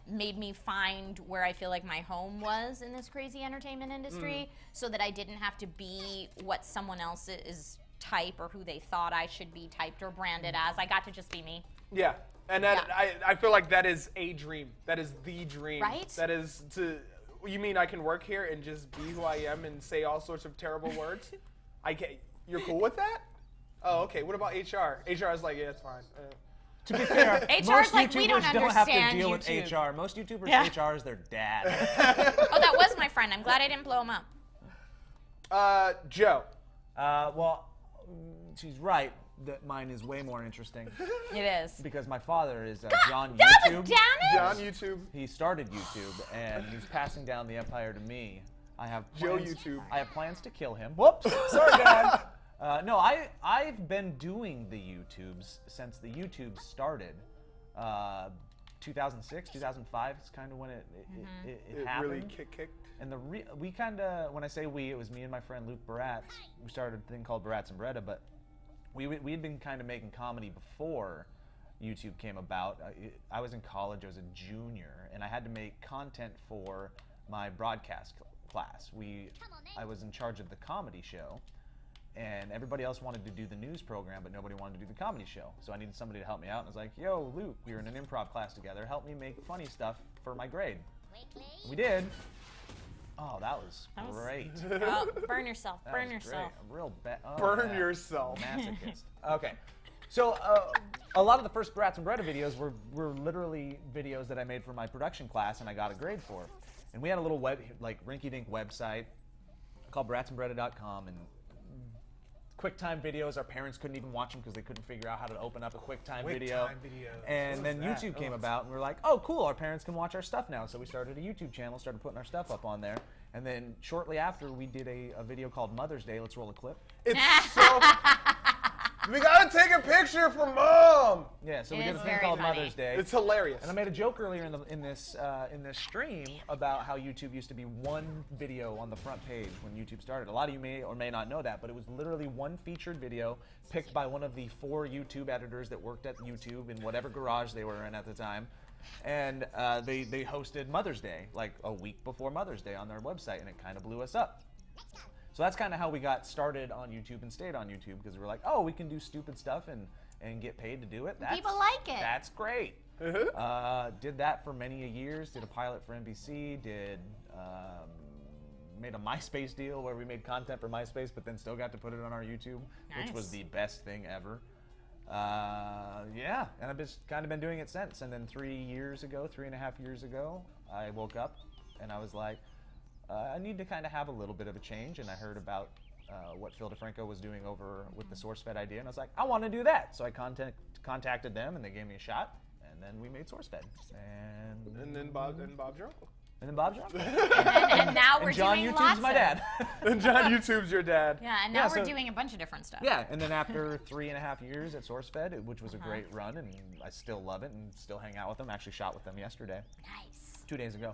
made me find where I feel like my home was in this crazy entertainment industry, so that I didn't have to be what someone else is type or who they thought I should be typed or branded as. I got to just be me. Yeah. And that, Yeah. I feel like that is a dream. That is the dream. Right? That is to. You mean I can work here and just be who I am and say all sorts of terrible words? I can. You're cool with that? Oh, okay. What about HR? HR is like, yeah, it's fine. To be fair, HR 's most like, we don't YouTubers don't have to understand deal YouTube. with HR. Most YouTubers' Yeah. HR is their dad. Oh, that was my friend. I'm glad I didn't blow him up. Joe. Well, she's right that mine is way more interesting It is. because my father is John That YouTube. was damage. John YouTube. He started YouTube and he's passing down the empire to me. I have Joe plans, YouTube. I have plans to kill him. Whoops, sorry, Dad. No, I've been doing the YouTubes since the YouTube started. 2006, 2005 is kind of when it It happened. really kicked. And we kind of, when I say we, it was me and my friend Luke Bereta. We started a thing called Berets and Bereta, but we had been kind of making comedy before YouTube came about. I was in college, I was a junior, and I had to make content for my broadcast class. I was in charge of the comedy show, and everybody else wanted to do the news program, but nobody wanted to do the comedy show. So I needed somebody to help me out, and I was like, yo, Luke, we were in an improv class together, help me make funny stuff for my grade. We did. Oh, that was great. Oh, burn yourself. That Burn was yourself. great. A real Burn yourself. Masochist. Okay. So a lot of the first Berets and Bereta videos were literally videos that I made for my production class and I got a grade for. And we had a little rinky-dink website called beretsandbereta.com, and QuickTime videos, our parents couldn't even watch them because they couldn't figure out how to open up a QuickTime video. And then YouTube came about, and we were like, oh, cool, our parents can watch our stuff now. So we started a YouTube channel, started putting our stuff up on there. And then shortly after, we did a video called Mother's Day. Let's roll a clip. It's so. We gotta take a picture for Mom. Yeah, so It we did is a thing very called funny. Mother's Day. It's hilarious. And I made a joke earlier in this stream about how YouTube used to be one video on the front page when YouTube started. A lot of you may or may not know that, but it was literally one featured video picked by one of the 4 YouTube editors that worked at YouTube in whatever garage they were in at the time. And they hosted Mother's Day like a week before Mother's Day on their website, and it kind of blew us up. So that's kind of how we got started on YouTube and stayed on YouTube, because we were like, oh, we can do stupid stuff and get paid to do it. People like it. That's great. Did that for many years. Did a pilot for NBC. Made a MySpace deal where we made content for MySpace, but then still got to put it on our YouTube, which was Nice. the best thing ever. Yeah, and I've just kind of been doing it since. And then 3.5 years ago, I woke up and I was like, I need to kind of have a little bit of a change, and I heard about what Phil DeFranco was doing over with the SourceFed idea, and I was like, I want to do that. So I contacted them, and they gave me a shot, and then we made SourceFed. And then Bob's your uncle. And then Bob's your uncle. And now we're And John doing YouTube's lots my of dad. And John YouTube's your dad. Yeah, and now Yeah, we're so- doing a bunch of different stuff. Yeah, and then after 3.5 years at SourceFed, which was a great run, and I still love it and still hang out with them. Actually shot with them yesterday, Nice. 2 days ago.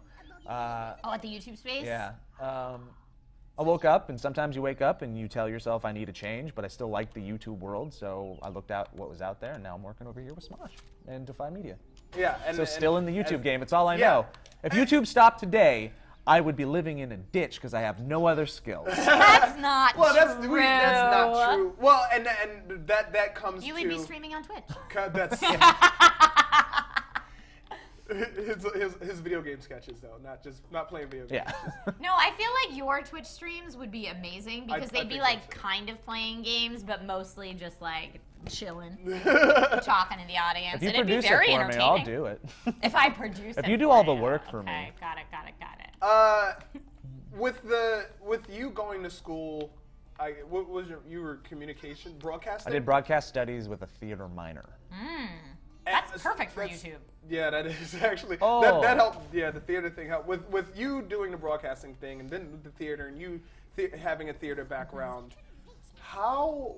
Oh, at the YouTube space? Yeah. I woke up, and sometimes you wake up and you tell yourself, I need a change, but I still like the YouTube world, so I looked at what was out there, and now I'm working over here with Smosh and Defy Media. Yeah. And, So still in the YouTube game, it's all I yeah. know. If YouTube stopped today, I would be living in a ditch because I have no other skills. That's not Well, true. that's not true. Well, and that comes You to. would be streaming on Twitch. That's. His video game sketches though, not playing video games. Yeah. No, I feel like your Twitch streams would be amazing because I they'd be think like so, too. kind of playing games, but mostly just like chilling, talking to the audience. If you and it'd be produce it very for me, entertaining. I'll do it. If I produce it. If you do for all the work for okay, me. Got it. With you going to school, what was you were communication broadcasting? I did broadcast studies with a theater minor. That's perfect for YouTube. Yeah, that is actually Oh. that helped. Yeah, the theater thing helped with you doing the broadcasting thing, and then the theater, and you having a theater background. How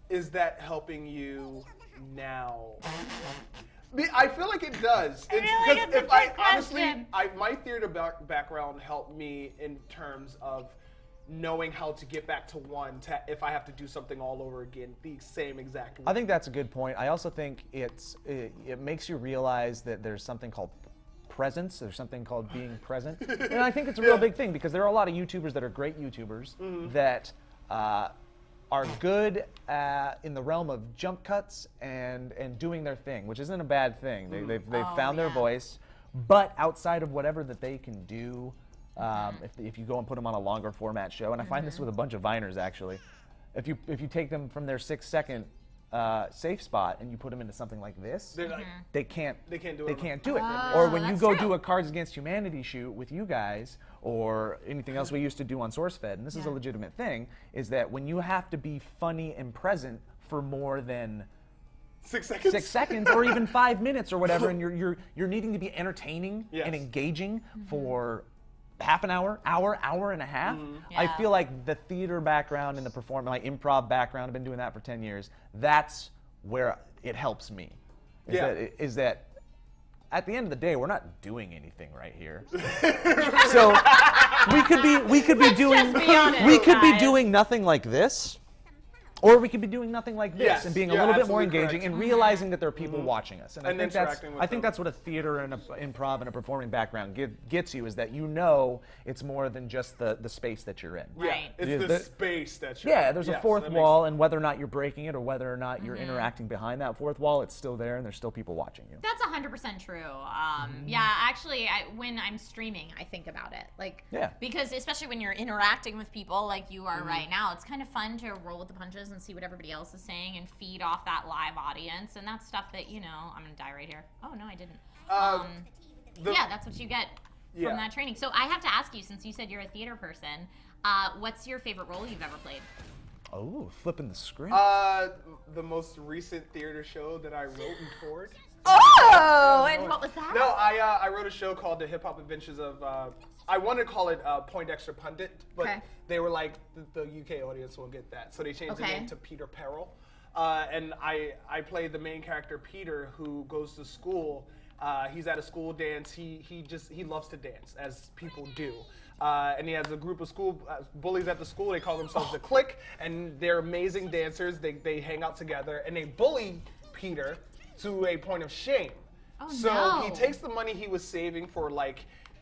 is that helping you now? I feel like it does. I feel like it's a good question. My theater background helped me in terms of knowing how to get back to one if I have to do something all over again, the same exact way. I think that's a good point. I also think it makes you realize that there's something called presence. There's something called being present. And I think it's a real big thing because there are a lot of YouTubers that are great YouTubers that are good in the realm of jump cuts and doing their thing, which isn't a bad thing. They've found their voice, but outside of whatever that they can do, if you go and put them on a longer format show, and I find this with a bunch of Viners actually, if you take them from their 6-second safe spot and you put them into something like this, they can't do it. Or when you go do a Cards Against Humanity shoot with you guys, or anything else we used to do on SourceFed, and this is a legitimate thing, is that when you have to be funny and present for more than 6 seconds? 6 seconds or even 5 minutes or whatever, and you're needing to be entertaining and engaging for half an hour and a half. I feel like the theater background and the my improv background, I've been doing that for 10 years, that's where it helps me. Is that at the end of the day, we're not doing anything right here. So we could be doing nothing like this. Or we could be doing nothing like this and being a little bit more engaging and realizing that there are people watching us. And I think that's what a theater and an improv and a performing background gets you, is that you know it's more than just the space that you're in. Right. It's the space that you're in. Yeah, there's a fourth wall, and whether or not you're breaking it or whether or not you're interacting behind that fourth wall, it's still there and there's still people watching you. That's 100% true. Yeah, actually, when I'm streaming, I think about it. Because especially when you're interacting with people like you are right now, it's kind of fun to roll with the punches and see what everybody else is saying and feed off that live audience, and that's stuff that, I'm gonna die right here. Oh no, I didn't. That's what you get from that training. So I have to ask you, since you said you're a theater person, what's your favorite role you've ever played? Oh, flipping the script. The most recent theater show that I wrote and toured. Oh, and what was that? No, I wrote a show called The Hip Hop Adventures of, I wanted to call it Poindexter Pundit, but they were like, the UK audience will get that. So they changed the name to Peter Peril. And I played the main character, Peter, who goes to school. He's at a school dance. He loves to dance, as people do. And he has a group of school bullies at the school. They call themselves the Clique, and they're amazing dancers. They hang out together, and they bully Peter to a point of shame. So he takes the money he was saving for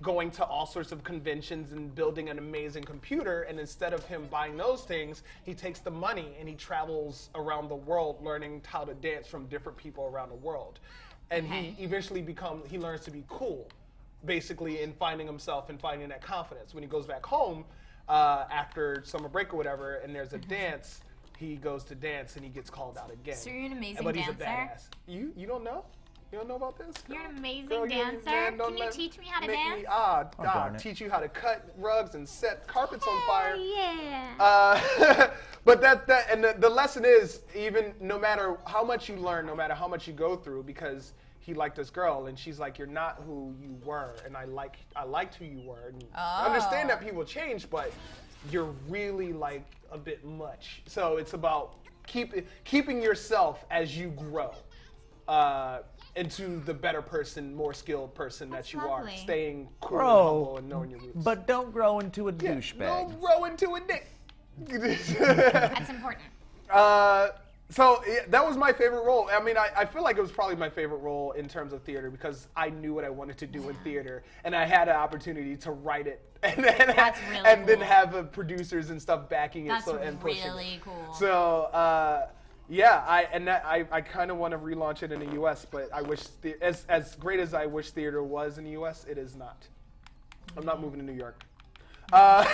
going to all sorts of conventions and building an amazing computer, and instead of him buying those things, he takes the money and he travels around the world learning how to dance from different people around the world. And he eventually he learns to be cool, basically, in finding himself and finding that confidence. When he goes back home after summer break or whatever, and there's a dance, he goes to dance and he gets called out again. So you're an amazing but dancer? He's a badass. You don't know? You don't know about this? You're an amazing dancer. Can you teach me how to dance? Teach you how to cut rugs and set carpets on fire. Yeah. But the lesson is, even no matter how much you learn, no matter how much you go through, because he liked this girl and she's like, you're not who you were, and I liked who you were. And I understand that people change, but you're really a bit much. So it's about keeping yourself as you grow. Into the better person, more skilled person that you are. Staying cool and humble and knowing your roots. But don't grow into a douchebag. Don't grow into a dick. That's important. So that was my favorite role. I mean, I feel like it was probably my favorite role in terms of theater because I knew what I wanted to do in theater, and I had an opportunity to write it, and then have producers and stuff backing it and pushing it. That's really cool. So I kind of want to relaunch it in the U.S., but I wish as great as I wish theater was in the U.S., it is not. I'm not moving to New York. So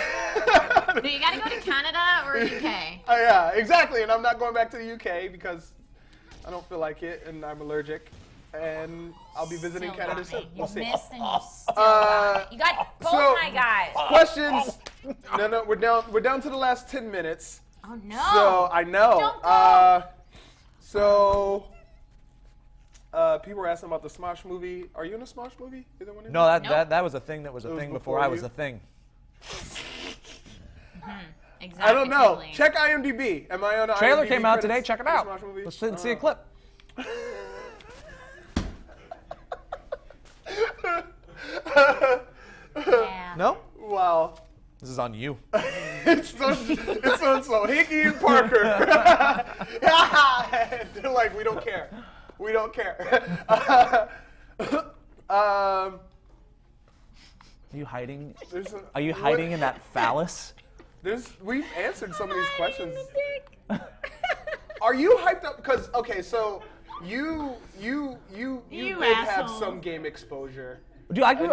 you gotta go to Canada or UK. Yeah, exactly. And I'm not going back to the UK because I don't feel like it, and I'm allergic. and I'll be visiting Still Canada got soon. me. We'll You see. missed and you still got me. You got both my guys. Questions. No, we're down to the last 10 minutes. Oh no. So I know. Don't go. People were asking about the Smosh movie. Are you in a Smosh movie? Either one of you? No, Nope. that was a thing that was a was thing before before I was you? a thing. Exactly. I don't know. totally. Check IMDb. Am I on the Trailer IMDb came out credits today. Check it for the out. Smosh movie? Let's see a clip. Yeah. No? Wow. This is on you. It's on Hickey and Parker. They're like, we don't care. We don't care. Are you hiding? Are you hiding in that phallus? We've answered some of these questions. Are you hyped up? Because so you did have asshole. some game exposure, Dude, I grew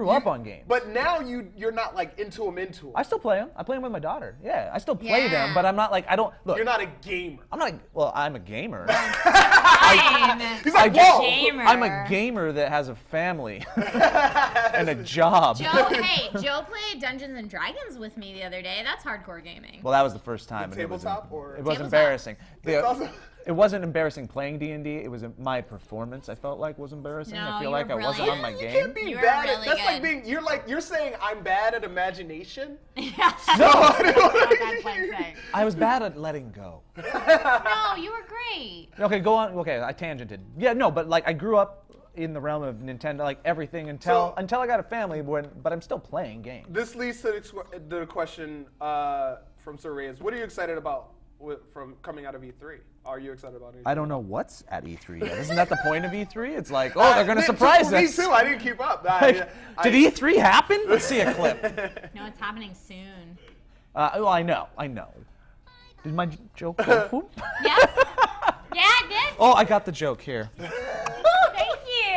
up on games. but now you're not like into them. I still play them. I play them with my daughter. Yeah, I still play them, Yeah. but I'm not like I don't look. You're not a gamer. I'm not. Well, I'm a gamer. He's like, whoa. Gamer. I'm a gamer that has a family and a job. Joe played Dungeons and Dragons with me the other day. That's hardcore gaming. Well, that was the first time. and Tabletop or it was Tabletop. embarrassing. It's also- It wasn't embarrassing playing D&D. It was my performance. I felt like was embarrassing. No, I feel you like were I wasn't on my You game. can't be You were bad really at. That's like good. being. You're saying I'm bad at imagination. Yeah. No. I was bad at letting go. No, you were great. Okay, go on. Okay, I tangented. Yeah, no, but like I grew up in the realm of Nintendo, like everything until I got a family. But I'm still playing games. This leads to the question from Sir Reyes. What are you excited about from coming out of E3? Are you excited about it? I don't know what's at E3 yet. Isn't that the point of E3? It's like, oh, they're going to surprise Me us. too. I didn't keep up. Like, did E3 happen? Let's see a clip. No, it's happening soon. Well, I know. Did my joke go whoop? Yeah. Yeah, it did. Oh, I got the joke here. Thank you.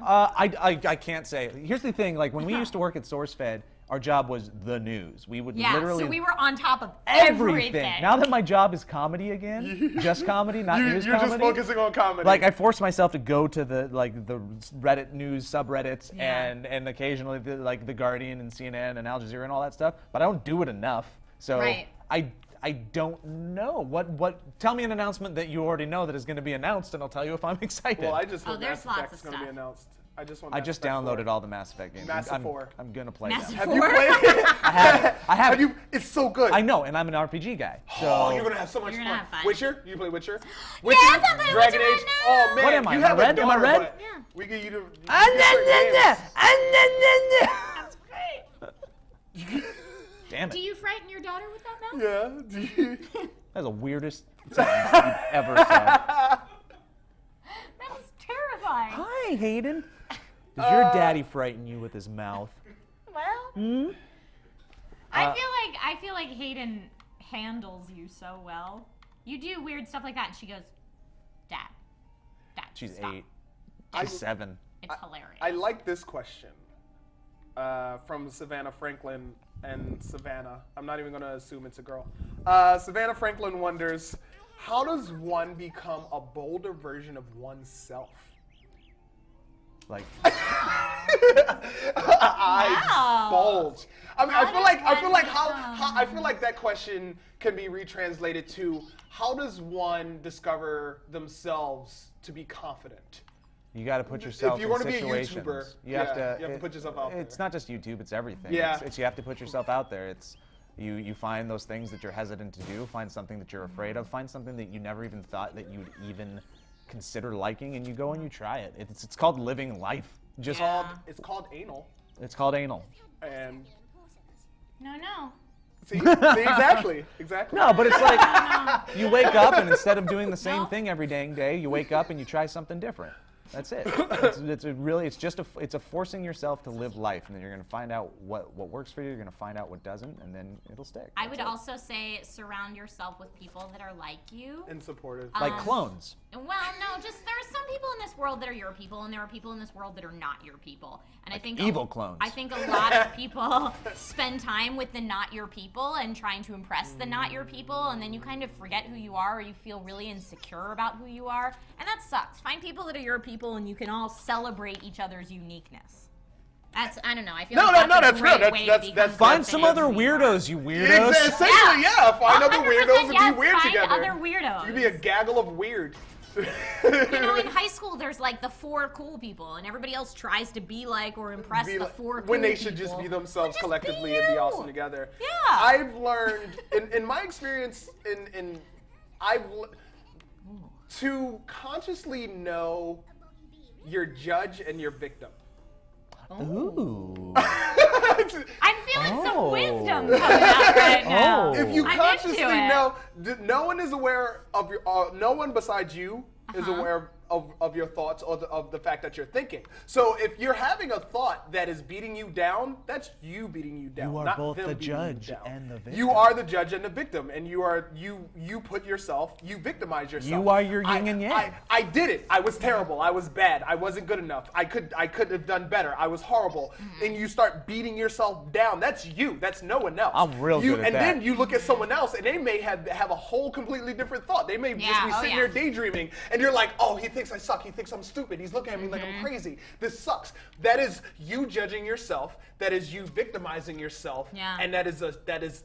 I can't say. Here's the thing. Like when we used to work at SourceFed, our job was the news. We would literally so we were on top of everything. everything. Now that my job is comedy again, just comedy, not news You're comedy. just focusing on comedy. Like I force myself to go to the Reddit news subreddits Yeah. and occasionally the Guardian and CNN and Al Jazeera and all that stuff, but I don't do it enough. So Right. I don't know what. Tell me an announcement that you already know that is going to be announced, and I'll tell you if I'm excited. Well, I just want there's Mass lots Effect of is going to be stuff. announced. I just downloaded all the Mass Effect games. Mass I'm 4. I'm gonna play Mass them. Have you 4? played it? I have. you? It's so good. I know, and I'm an RPG guy. So Oh, you're gonna have so much You're fun. gonna have fun. Witcher? You play Witcher? Yes, I'm playing Dragon Witcher Age. right Oh now. man, What am I? you Am I have red? a Am I daughter, red? but Yeah. We get you to. That's great. Damn Do it! you frighten your daughter with that mouth? Yeah. Do you? That's the weirdest sentence you've ever said. That was terrifying. Hi, Hayden. Does your daddy frighten you with his mouth? Well, I feel like Hayden handles you so well. You do weird stuff like that, and she goes, "Dad, She's stop." 8. She's 7. It's hilarious. I like this question from Savannah Franklin and Savannah. I'm not even going to assume it's a girl. Savannah Franklin wonders, how does one become a bolder version of oneself? Like, Eyes bulge. I mean, I feel like that question can be retranslated to, how does one discover themselves to be confident? you got to put yourself If you in want to be a situations. YouTuber, you have you have to put yourself out there. It's not just YouTube, it's everything. Yeah. It's you have to put yourself out there. It's you find those things that you're hesitant to do, find something that you're afraid of, find something that you never even thought that you'd even consider liking, and you go and you try it. It's called living life. Just It's called anal. It's called anal. And No. see exactly. No, but it's like you wake up and instead of doing the same thing every dang day, you wake up and you try something different. That's it. It's a forcing yourself to live life, and then you're going to find out what works for you. You're going to find out what doesn't, and then it'll stick. I would also say surround yourself with people that are like you. And supportive. Like clones. Well, no, just there are some people in this world that are your people, and there are people in this world that are not your people. And I think evil clones. I think a lot of people spend time with the not your people and trying to impress the not your people, and then you kind of forget who you are, or you feel really insecure about who you are, and that sucks. Find people that are your people, and you can all celebrate each other's uniqueness. That's, I don't know, I feel that's real. That's find some other weirdos, you weirdos. Essentially, yeah. Find other weirdos and be weird find together. Other weirdos. You be a gaggle of weird. You know, in high school, there's like the 4 cool people, and everybody else tries to be like or impress the 4 cool people. When they should just be themselves collectively and be awesome together. Yeah. I've learned, in my experience, to consciously know your judge and your victim. Ooh. I'm feeling some wisdom coming out right now. If you I'm consciously into it. know, no one is aware of your, no one besides you is aware of your thoughts or of the fact that you're thinking. So if you're having a thought that is beating you down, that's you beating you down. You are not both them the beating you judge down. and the victim. You are the judge and the victim, and you put yourself, you victimize yourself. You are your yin and yang. I did it. I was terrible. I was bad. I wasn't good enough. I could have done better. I was horrible. And you start beating yourself down. That's you. That's no one else. I'm real good at and that. then you look at someone else, and they may have a whole completely different thought. They may just be sitting there daydreaming, and you're like, oh, he thinks I suck. He thinks I'm stupid. He's looking at me like I'm crazy. This sucks. That is you judging yourself. That is you victimizing yourself. Yeah. And that is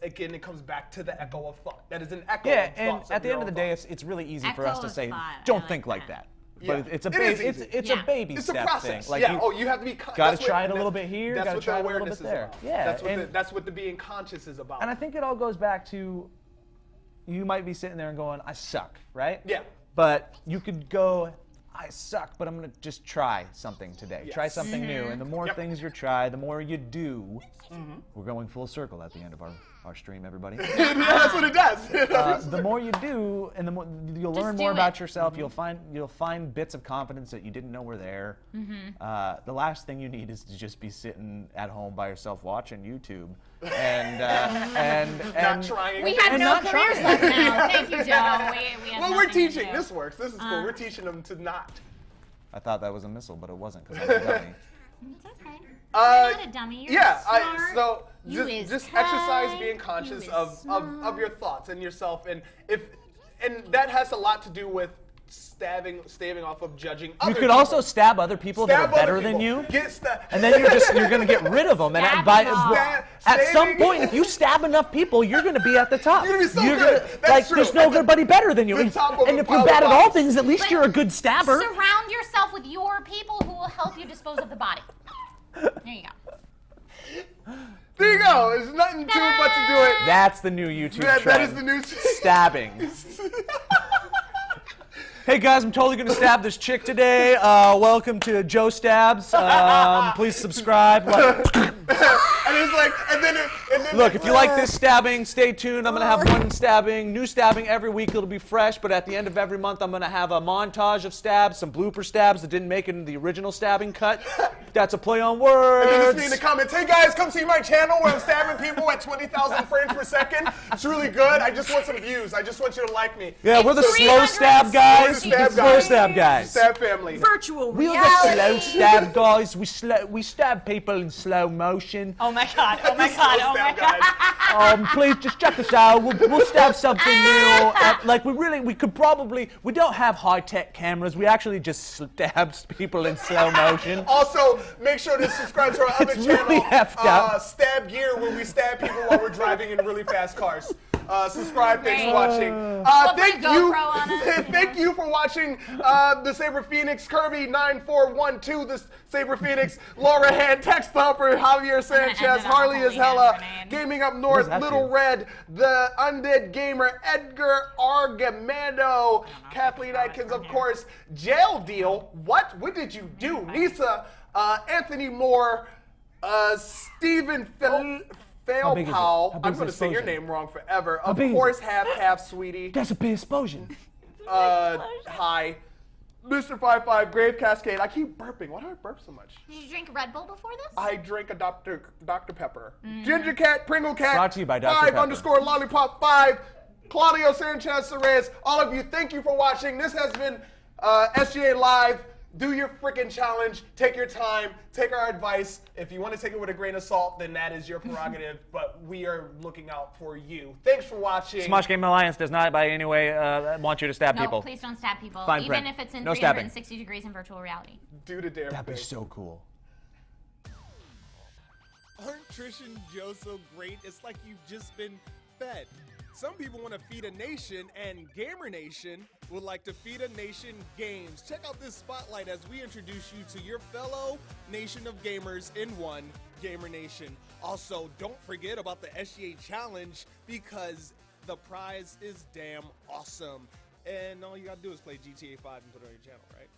again, it comes back to the echo of thought. That is an echo Yeah, of and thoughts at the your end of own the day, thoughts. it's really easy for Echo us to of say, thought. I don't like think like that. that. Yeah. But it's a It is easy. it's a baby It's step a process. thing. Like Yeah. You have to be. Gotta try it a little bit here. That's Gotta what try the it a little awareness bit is there. about. Yeah, That's what the being conscious is about. And I think it all goes back to, you might be sitting there and going, I suck, right? Yeah. But you could go, I suck, but I'm going to just try something today. Yes. Try something new. And the more Yep. things you try, the more you do. We're going full circle at the end of our stream, everybody. That's what it does. The more you do, and the more you'll learn do more it. about yourself. You'll find bits of confidence that you didn't know were there. The last thing you need is to just be sitting at home by yourself watching YouTube and Not trying. We have And no not careers trying. left now. Thank you, Joe. We have Well, we're nothing to teaching. do. This works. This is cool. We're teaching them to not. I thought that was a missile, but it wasn't because I'm a dummy. It's okay. You're not a dummy. You're Yeah. smart. So You is just kind. exercise being You conscious is of smart. your thoughts and yourself, and that has a lot to do with staving off of judging. You other could people. also stab other people that Stab are better other than people. you. Get And then you're going to get rid of them. And Stab by, them all. at some Stabbing- point, if you stab enough people, you're going to be at the top. You're gonna be so You're good. gonna- That's like, true. there's At nobody better than you. the And, top of and a if you're pile bad of at all bodies. things, at least But you're a good stabber. Surround yourself with your people who will help you dispose of the body. There you go. There you go. There's nothing to it but to do it. That's the new YouTube That trend. is the new Stabbing. Hey guys, I'm totally gonna stab this chick today. Welcome to Joe Stabs. Please subscribe. And it's like, and then Look, if you like this stabbing, stay tuned. I'm gonna have new stabbing every week. It'll be fresh, but at the end of every month, I'm gonna have a montage of stabs, some blooper stabs that didn't make it in the original stabbing cut. That's a play on words. And then just me in the comments, hey guys, come see my channel where I'm stabbing people at 20,000 frames per second. It's really good. I just want some views. I just want you to like me. Yeah, we're the It's slow stab guys. We're the stab Slow guys. stab guys. Stab family. Virtual We're reality. the slow stab guys. We stab people in slow motion. Oh my god. Oh my god. Oh my Stab god. guys. Please just check us out. We'll stab something new. We don't have high-tech cameras. We actually just stab people in slow motion. Also, make sure to subscribe to our other It's channel, really effed up. Stab Gear, where we stab people while we're driving in really fast cars. Subscribe. Thanks for Great. watching. We'll Thank put you. GoPro on it. Thank you for watching the Saber Phoenix, Kirby 9412, the Saber Phoenix, Laura Hand, Tex Thumper, Javier end Sanchez, it on Harley Holy is Hella, Hand Grenade. Gaming Up North, that Little do? Red, the Undead Gamer, Edgar Argamando, Kathleen Atkins, of course, Jail Deal. What did you do? Nisa, Anthony Moore, Stephen How big is it? How Failpow. big I'm is going the to say your explosion? name wrong forever. Of big is course, half, sweetie. That's a big explosion. Hi. Mr. 55, Grave Cascade. I keep burping. Why do I burp so much? Did you drink Red Bull before this? I drank a Dr. Pepper. Ginger Cat, Pringle Cat. Brought to you by Dr. Pepper. 5_Lollipop5. Claudio Sanchez Reyes. All of you, thank you for watching. This has been SGA Live. Do your freaking challenge. Take your time. Take our advice. If you want to take it with a grain of salt, then that is your prerogative. But we are looking out for you. Thanks for watching. Smosh Game Alliance does not by any way want you to stab No, people. please don't stab people. Fine Even print. if it's in No stabbing. 360 degrees in virtual reality. Do the damn That'd be thing. so cool. Aren't Trish and Joe so great? It's like you've just been fed. Some people want to feed a nation, and Gamer Nation would like to feed a nation games. Check out this spotlight as we introduce you to your fellow nation of gamers in one, Gamer Nation. Also, don't forget about the SGA Challenge because the prize is damn awesome. And all you gotta do is play GTA 5 and put it on your channel, right?